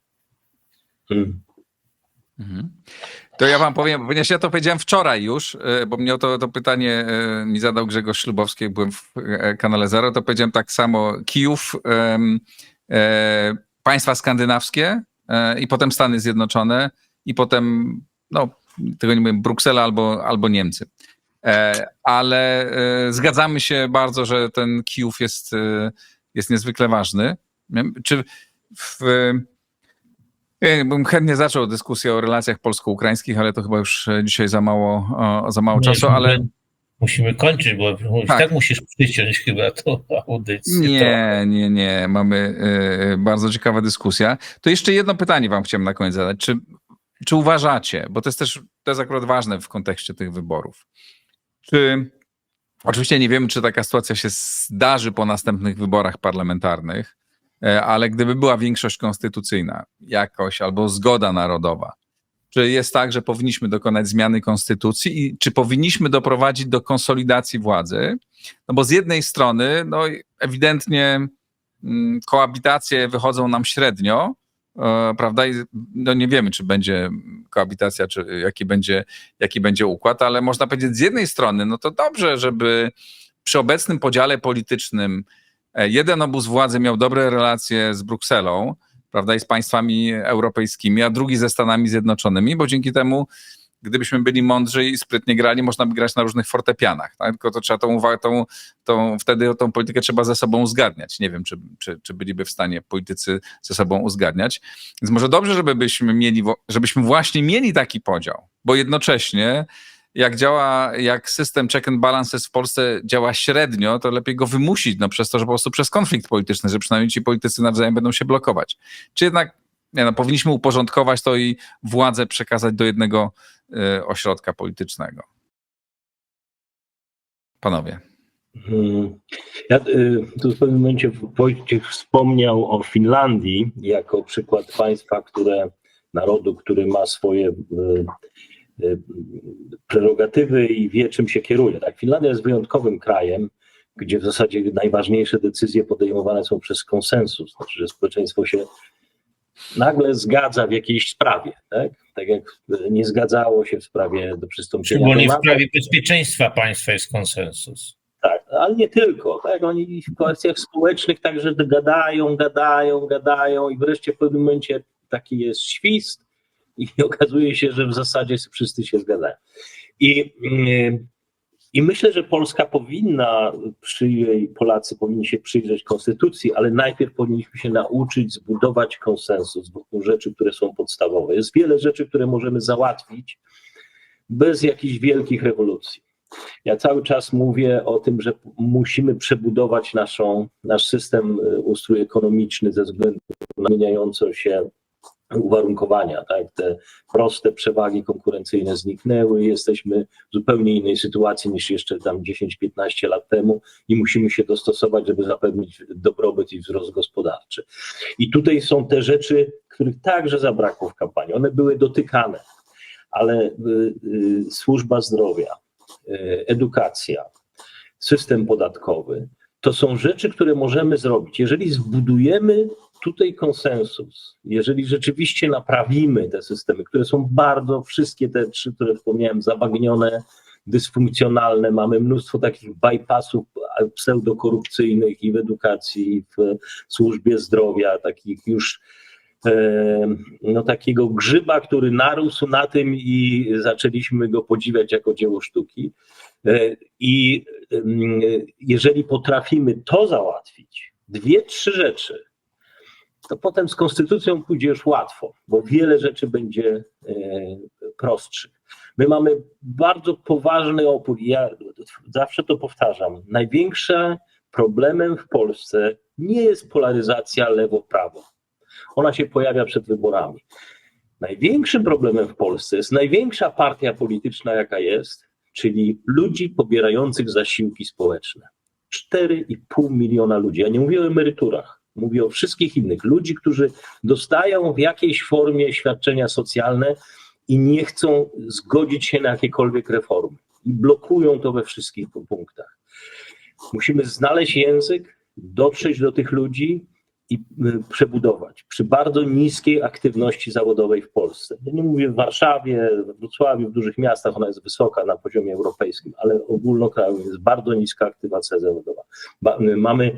Mhm. To ja wam powiem, ponieważ ja to powiedziałem wczoraj już, bo mnie to pytanie mi zadał Grzegorz Ślubowski, jak byłem w kanale Zero, to powiedziałem tak samo Kijów, państwa skandynawskie i potem Stany Zjednoczone i potem, no tego nie mówię, Bruksela albo Niemcy. Ale zgadzamy się bardzo, że ten Kijów jest niezwykle ważny. Czy bym chętnie zaczął dyskusję o relacjach polsko-ukraińskich, ale to chyba już dzisiaj za mało czasu, ale... Musimy kończyć, bo tak musisz przyciąć chyba tą audycję. Nie. Mamy bardzo ciekawa dyskusja. To jeszcze jedno pytanie wam chciałem na koniec zadać. Czy uważacie, bo to jest akurat ważne w kontekście tych wyborów, oczywiście nie wiemy, czy taka sytuacja się zdarzy po następnych wyborach parlamentarnych, ale gdyby była większość konstytucyjna jakoś albo zgoda narodowa, czy jest tak, że powinniśmy dokonać zmiany konstytucji i czy powinniśmy doprowadzić do konsolidacji władzy? No bo z jednej strony no ewidentnie koabitacje wychodzą nam średnio, prawda? I no nie wiemy, czy będzie koabitacja, czy jaki będzie układ, ale można powiedzieć z jednej strony, no to dobrze, żeby przy obecnym podziale politycznym jeden obóz władzy miał dobre relacje z Brukselą, prawda, i z państwami europejskimi, a drugi ze Stanami Zjednoczonymi, bo dzięki temu, gdybyśmy byli mądrzy i sprytnie grali, można by grać na różnych fortepianach. Tak? Tylko to trzeba wtedy tą politykę trzeba ze sobą uzgadniać. Nie wiem, czy byliby w stanie politycy ze sobą uzgadniać. Więc może dobrze, żebyśmy właśnie mieli taki podział, bo jednocześnie jak system check and balances w Polsce działa średnio, to lepiej go wymusić przez to, że po prostu przez konflikt polityczny, że przynajmniej ci politycy nawzajem będą się blokować. Czy jednak powinniśmy uporządkować to i władzę przekazać do jednego ośrodka politycznego? Panowie. Ja tu w pewnym momencie Wojciech wspomniał o Finlandii jako przykład państwa, narodu, który ma swoje prerogatywy i wie, czym się kieruje. Tak, Finlandia jest wyjątkowym krajem, gdzie w zasadzie najważniejsze decyzje podejmowane są przez konsensus, znaczy, że społeczeństwo się nagle zgadza w jakiejś sprawie, tak jak nie zgadzało się w sprawie do przystąpienia Szczególnie do w NATO. sprawie bezpieczeństwa państwa jest konsensus. Tak, ale nie tylko. Tak? Oni w kwestiach społecznych także gadają i wreszcie w pewnym momencie taki jest świst i okazuje się, że w zasadzie wszyscy się zgadzają. I myślę, że Polska Polacy powinni się przyjrzeć konstytucji, ale najpierw powinniśmy się nauczyć zbudować konsensus wokół rzeczy, które są podstawowe. Jest wiele rzeczy, które możemy załatwić bez jakichś wielkich rewolucji. Ja cały czas mówię o tym, że musimy przebudować nasz system, ustrój ekonomiczny ze względu na zmieniające się uwarunkowania. Tak? Te proste przewagi konkurencyjne zniknęły, jesteśmy w zupełnie innej sytuacji niż jeszcze tam 10-15 lat temu i musimy się dostosować, żeby zapewnić dobrobyt i wzrost gospodarczy. I tutaj są te rzeczy, których także zabrakło w kampanii. One były dotykane, ale służba zdrowia, edukacja, system podatkowy, to są rzeczy, które możemy zrobić. Jeżeli zbudujemy tutaj konsensus, jeżeli rzeczywiście naprawimy te systemy, które są wszystkie te trzy, które wspomniałem, zabagnione, dysfunkcjonalne, mamy mnóstwo takich bypassów pseudokorupcyjnych i w edukacji, i w służbie zdrowia, takich już takiego grzyba, który narósł na tym i zaczęliśmy go podziwiać jako dzieło sztuki. I jeżeli potrafimy to załatwić, 2-3 rzeczy, to potem z konstytucją pójdzie już łatwo, bo wiele rzeczy będzie prostszych. My mamy bardzo poważny opór. Ja zawsze to powtarzam. Największym problemem w Polsce nie jest polaryzacja lewo-prawo. Ona się pojawia przed wyborami. Największym problemem w Polsce jest największa partia polityczna, jaka jest, czyli ludzi pobierających zasiłki społeczne. 4,5 miliona ludzi. Ja nie mówię o emeryturach, mówię o wszystkich innych. Ludzi, którzy dostają w jakiejś formie świadczenia socjalne i nie chcą zgodzić się na jakiekolwiek reformy. I blokują to we wszystkich punktach. Musimy znaleźć język, dotrzeć do tych ludzi i przebudować. Przy bardzo niskiej aktywności zawodowej w Polsce. Ja nie mówię w Warszawie, w Wrocławiu, w dużych miastach, ona jest wysoka na poziomie europejskim, ale ogólnokrajowo jest bardzo niska aktywacja zawodowa. Mamy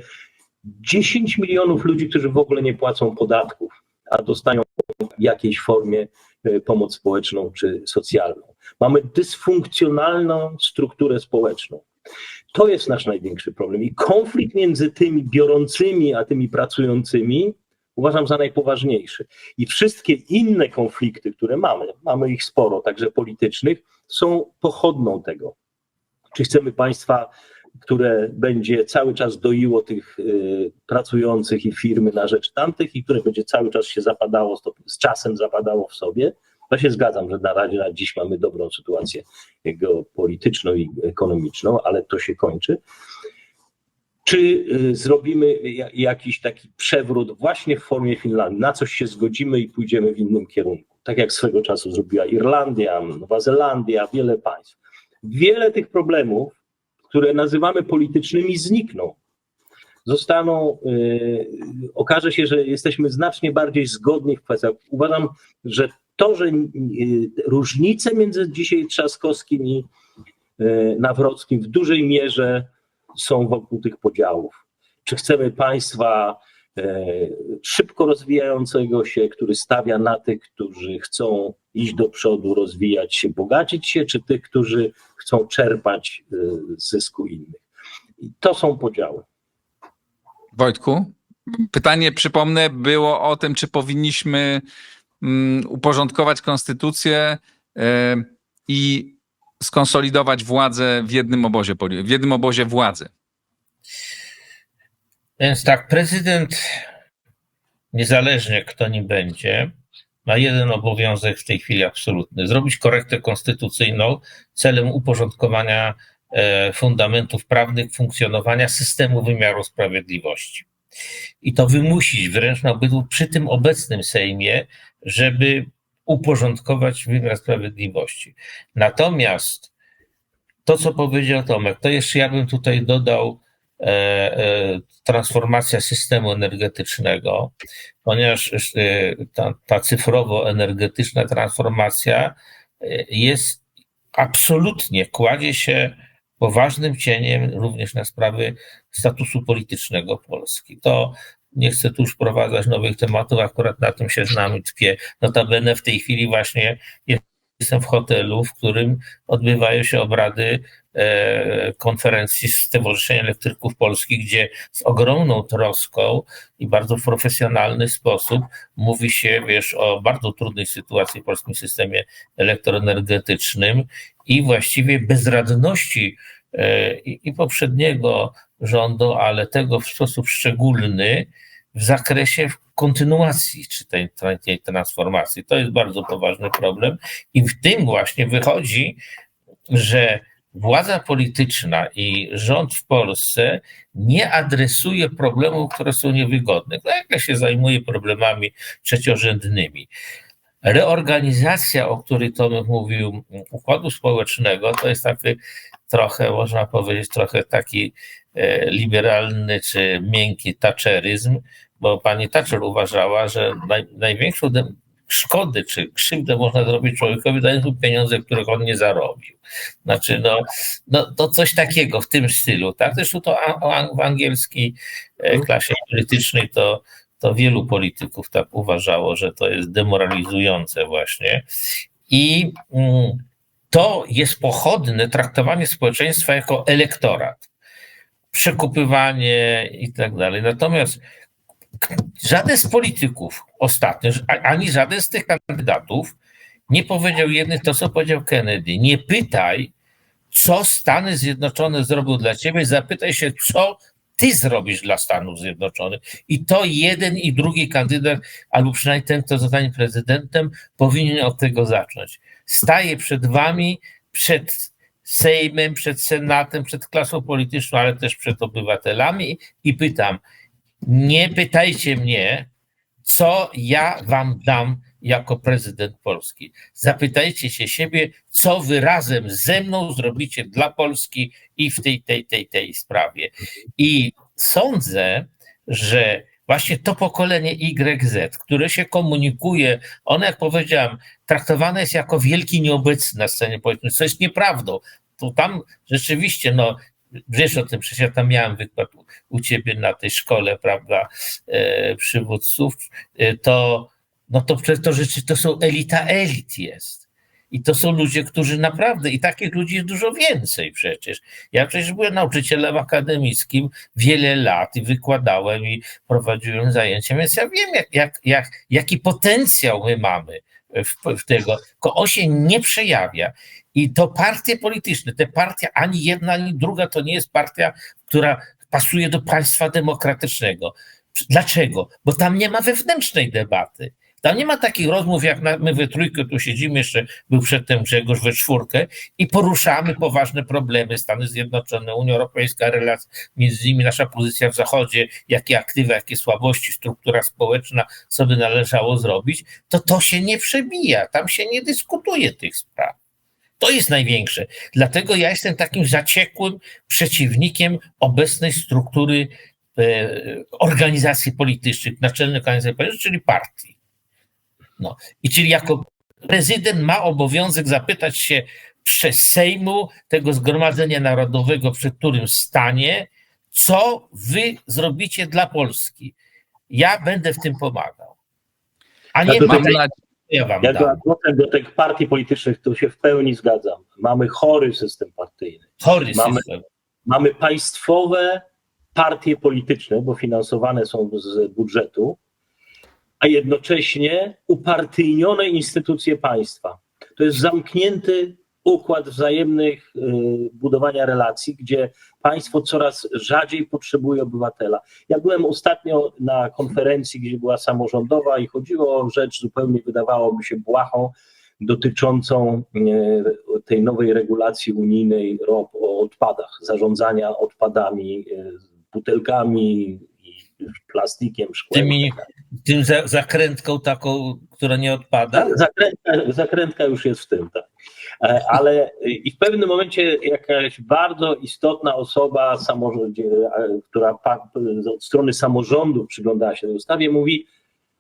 10 milionów ludzi, którzy w ogóle nie płacą podatków, a dostają w jakiejś formie pomoc społeczną czy socjalną. Mamy dysfunkcjonalną strukturę społeczną. To jest nasz największy problem i konflikt między tymi biorącymi a tymi pracującymi uważam za najpoważniejszy. I wszystkie inne konflikty, które mamy ich sporo, także politycznych, są pochodną tego. Czy chcemy państwa, które będzie cały czas doiło tych pracujących i firmy na rzecz tamtych i które będzie cały czas się zapadało, z czasem zapadało w sobie? To się zgadzam, że na razie na dziś mamy dobrą sytuację geopolityczną i ekonomiczną, ale to się kończy. Czy zrobimy jakiś taki przewrót właśnie w formie Finlandii? Na coś się zgodzimy i pójdziemy w innym kierunku. Tak jak swego czasu zrobiła Irlandia, Nowa Zelandia, wiele państw. Wiele tych problemów, które nazywamy politycznymi, znikną. Okaże się, że jesteśmy znacznie bardziej zgodni w kwestiach. Uważam, że to, że różnice między dzisiaj Trzaskowskim i Nawrockim w dużej mierze są wokół tych podziałów. Czy chcemy państwa szybko rozwijającego się, który stawia na tych, którzy chcą iść do przodu, rozwijać się, bogacić się, czy tych, którzy chcą czerpać z zysku innych. I to są podziały. Wojtku, pytanie, przypomnę, było o tym, czy powinniśmy uporządkować konstytucję i skonsolidować władzę w jednym obozie władzy. Więc tak, prezydent, niezależnie kto nim będzie, ma jeden obowiązek w tej chwili absolutny: zrobić korektę konstytucyjną celem uporządkowania fundamentów prawnych funkcjonowania systemu wymiaru sprawiedliwości. I to wymusić wręcz przy tym obecnym Sejmie, żeby uporządkować wymiar sprawiedliwości. Natomiast to, co powiedział Tomek, to jeszcze ja bym tutaj dodał transformacja systemu energetycznego, ponieważ ta cyfrowo-energetyczna transformacja jest absolutnie, kładzie się poważnym cieniem również na sprawy statusu politycznego Polski. To nie chcę tu już wprowadzać nowych tematów, akurat na tym się znam i tkwię. Notabene w tej chwili właśnie jestem w hotelu, w którym odbywają się obrady konferencji Stowarzyszenia Elektryków Polskich, gdzie z ogromną troską i bardzo profesjonalny sposób mówi się, o bardzo trudnej sytuacji w polskim systemie elektroenergetycznym i właściwie bezradności i poprzedniego rządu, ale tego w sposób szczególny w zakresie kontynuacji czy tej transformacji. To jest bardzo poważny problem i w tym właśnie wychodzi, że władza polityczna i rząd w Polsce nie adresuje problemów, które są niewygodne. Jak się zajmuje problemami trzeciorzędnymi. Reorganizacja, o której Tomek mówił, układu społecznego, to jest taki trochę, można powiedzieć, taki liberalny czy miękki thatcheryzm, bo pani Thatcher uważała, że największą szkody czy krzywdę można zrobić człowiekowi, dając mu pieniądze, których on nie zarobił. Znaczy, to coś takiego w tym stylu, tak? Zresztą to w angielskiej klasie politycznej to wielu polityków tak uważało, że to jest demoralizujące właśnie. I to jest pochodne traktowanie społeczeństwa jako elektorat, przekupywanie i tak dalej. Natomiast żaden z polityków ostatnio, ani żaden z tych kandydatów nie powiedział to, co powiedział Kennedy. Nie pytaj, co Stany Zjednoczone zrobią dla ciebie, zapytaj się, co ty zrobisz dla Stanów Zjednoczonych. I to jeden i drugi kandydat, albo przynajmniej ten, kto zostanie prezydentem, powinien od tego zacząć. Staję przed wami, przed Sejmem, przed Senatem, przed klasą polityczną, ale też przed obywatelami i pytam, nie pytajcie mnie, co ja wam dam jako prezydent Polski. Zapytajcie się siebie, co wy razem ze mną zrobicie dla Polski i w tej sprawie. I sądzę, że właśnie to pokolenie YZ, które się komunikuje, ono, jak powiedziałem, traktowane jest jako wielki nieobecny na scenie politycznej, co jest nieprawdą. To tam rzeczywiście, wiesz o tym, przecież ja tam miałem wykład u ciebie na tej szkole, prawda, przywódców, to są elita elit jest. I to są ludzie, którzy naprawdę, i takich ludzi jest dużo więcej przecież. Ja przecież byłem nauczycielem akademickim wiele lat i wykładałem i prowadziłem zajęcia, więc ja wiem, jaki potencjał my mamy w tego, tylko on się nie przejawia. I to partie polityczne, te partie, ani jedna, ani druga, to nie jest partia, która pasuje do państwa demokratycznego. Dlaczego? Bo tam nie ma wewnętrznej debaty. Tam nie ma takich rozmów, jak my we trójkę tu siedzimy, jeszcze był przedtem Grzegorz we czwórkę i poruszamy poważne problemy, Stany Zjednoczone, Unia Europejska, relacje między nimi, nasza pozycja w Zachodzie, jakie aktywa, jakie słabości, struktura społeczna, co by należało zrobić, to się nie przebija, tam się nie dyskutuje tych spraw. To jest największe. Dlatego ja jestem takim zaciekłym przeciwnikiem obecnej struktury organizacji politycznych, naczelnych organizacji politycznych, czyli partii. I czyli jako prezydent ma obowiązek zapytać się przez Sejmu tego Zgromadzenia Narodowego, przed którym stanie, co wy zrobicie dla Polski. Ja będę w tym pomagał. A nie ja wam dam. Adwokat do tych partii politycznych, tu się w pełni zgadzam. Mamy chory system partyjny. Mamy państwowe partie polityczne, bo finansowane są z budżetu, a jednocześnie upartyjnione instytucje państwa. To jest zamknięty układ wzajemnych budowania relacji, gdzie państwo coraz rzadziej potrzebuje obywatela. Ja byłem ostatnio na konferencji, gdzie była samorządowa i chodziło o rzecz zupełnie, wydawało mi się, błahą, dotyczącą tej nowej regulacji unijnej o odpadach, zarządzania odpadami, butelkami, plastikiem, szkłem. Tym zakrętką taką, która nie odpada? Zakrętka już jest w tym, tak. Ale i w pewnym momencie jakaś bardzo istotna osoba, która od strony samorządu przyglądała się tej ustawie, mówi,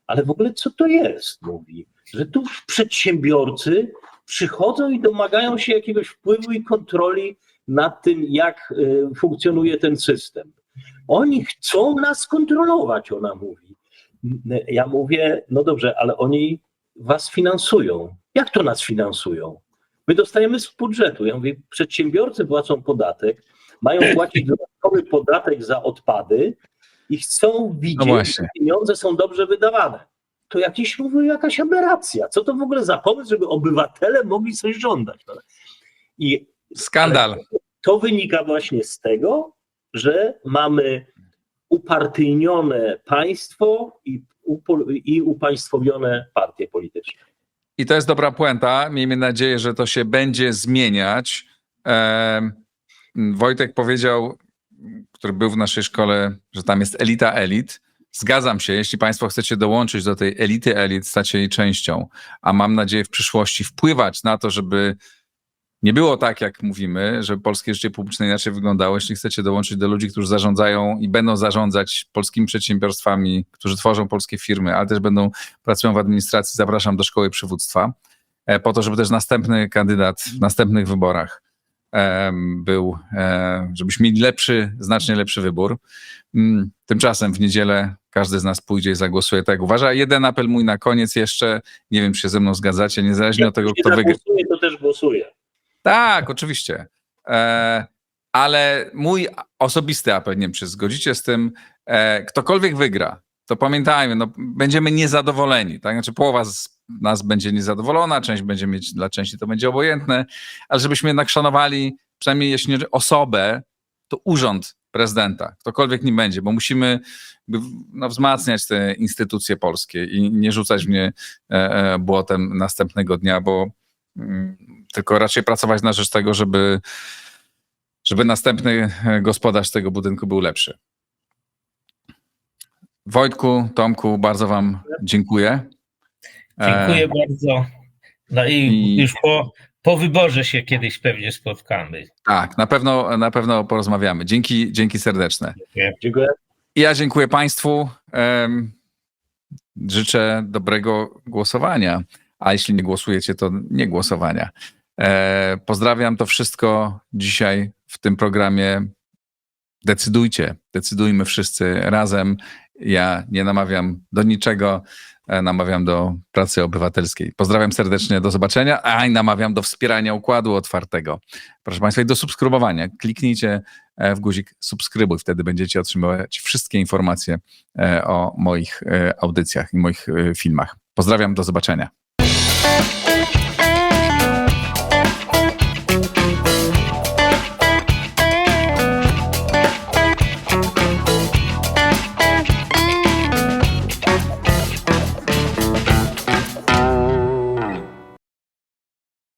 ale w ogóle co to jest? Mówi, że tu przedsiębiorcy przychodzą i domagają się jakiegoś wpływu i kontroli nad tym, jak funkcjonuje ten system. Oni chcą nas kontrolować, ona mówi. Ja mówię, no dobrze, ale oni was finansują. Jak to nas finansują? My dostajemy z budżetu. Ja mówię, przedsiębiorcy płacą podatek, mają płacić dodatkowy podatek za odpady i chcą widzieć, że pieniądze są dobrze wydawane. To jakaś aberracja. Co to w ogóle za pomysł, żeby obywatele mogli coś żądać? I Skandal. to wynika właśnie z tego, że mamy upartyjnione państwo i upaństwowione partie polityczne. I to jest dobra puenta. Miejmy nadzieję, że to się będzie zmieniać. Wojtek powiedział, który był w naszej szkole, że tam jest elita elit. Zgadzam się, jeśli państwo chcecie dołączyć do tej elity elit, stać się jej częścią, a mam nadzieję w przyszłości wpływać na to, żeby nie było tak, jak mówimy, że polskie życie publiczne inaczej wyglądało. Jeśli chcecie dołączyć do ludzi, którzy zarządzają i będą zarządzać polskimi przedsiębiorstwami, którzy tworzą polskie firmy, ale też pracują w administracji, zapraszam do Szkoły Przywództwa, po to, żeby też następny kandydat w następnych wyborach był, żebyśmy mieli znacznie lepszy wybór. Tymczasem w niedzielę każdy z nas pójdzie i zagłosuje tak, jak uważa. Jeden apel mój na koniec jeszcze, nie wiem, czy się ze mną zgadzacie, niezależnie od tego, kto wygra. To też głosuje. Tak, oczywiście. Ale mój osobisty apel, nie wiem, czy zgodzicie z tym, ktokolwiek wygra, to pamiętajmy, no, będziemy niezadowoleni. Tak? Znaczy połowa z nas będzie niezadowolona, część będzie mieć, dla części to będzie obojętne, ale żebyśmy jednak szanowali, przynajmniej jeśli nie osobę, to urząd prezydenta, ktokolwiek nim będzie, bo musimy wzmacniać te instytucje polskie i nie rzucać mnie błotem następnego dnia, bo tylko raczej pracować na rzecz tego, żeby następny gospodarz tego budynku był lepszy. Wojtku, Tomku, bardzo wam dziękuję. Dziękuję bardzo. No i już po wyborze się kiedyś pewnie spotkamy. Tak, na pewno porozmawiamy. Dzięki serdeczne. Dziękuję. Ja dziękuję państwu. Życzę dobrego głosowania, a jeśli nie głosujecie, to nie głosowania. Pozdrawiam, to wszystko dzisiaj w tym programie. Decydujmy wszyscy razem. Ja nie namawiam do niczego, namawiam do pracy obywatelskiej. Pozdrawiam serdecznie, do zobaczenia, i namawiam do wspierania Układu Otwartego. Proszę państwa, i do subskrybowania. Kliknijcie w guzik subskrybuj, wtedy będziecie otrzymywać wszystkie informacje o moich audycjach i moich filmach. Pozdrawiam, do zobaczenia.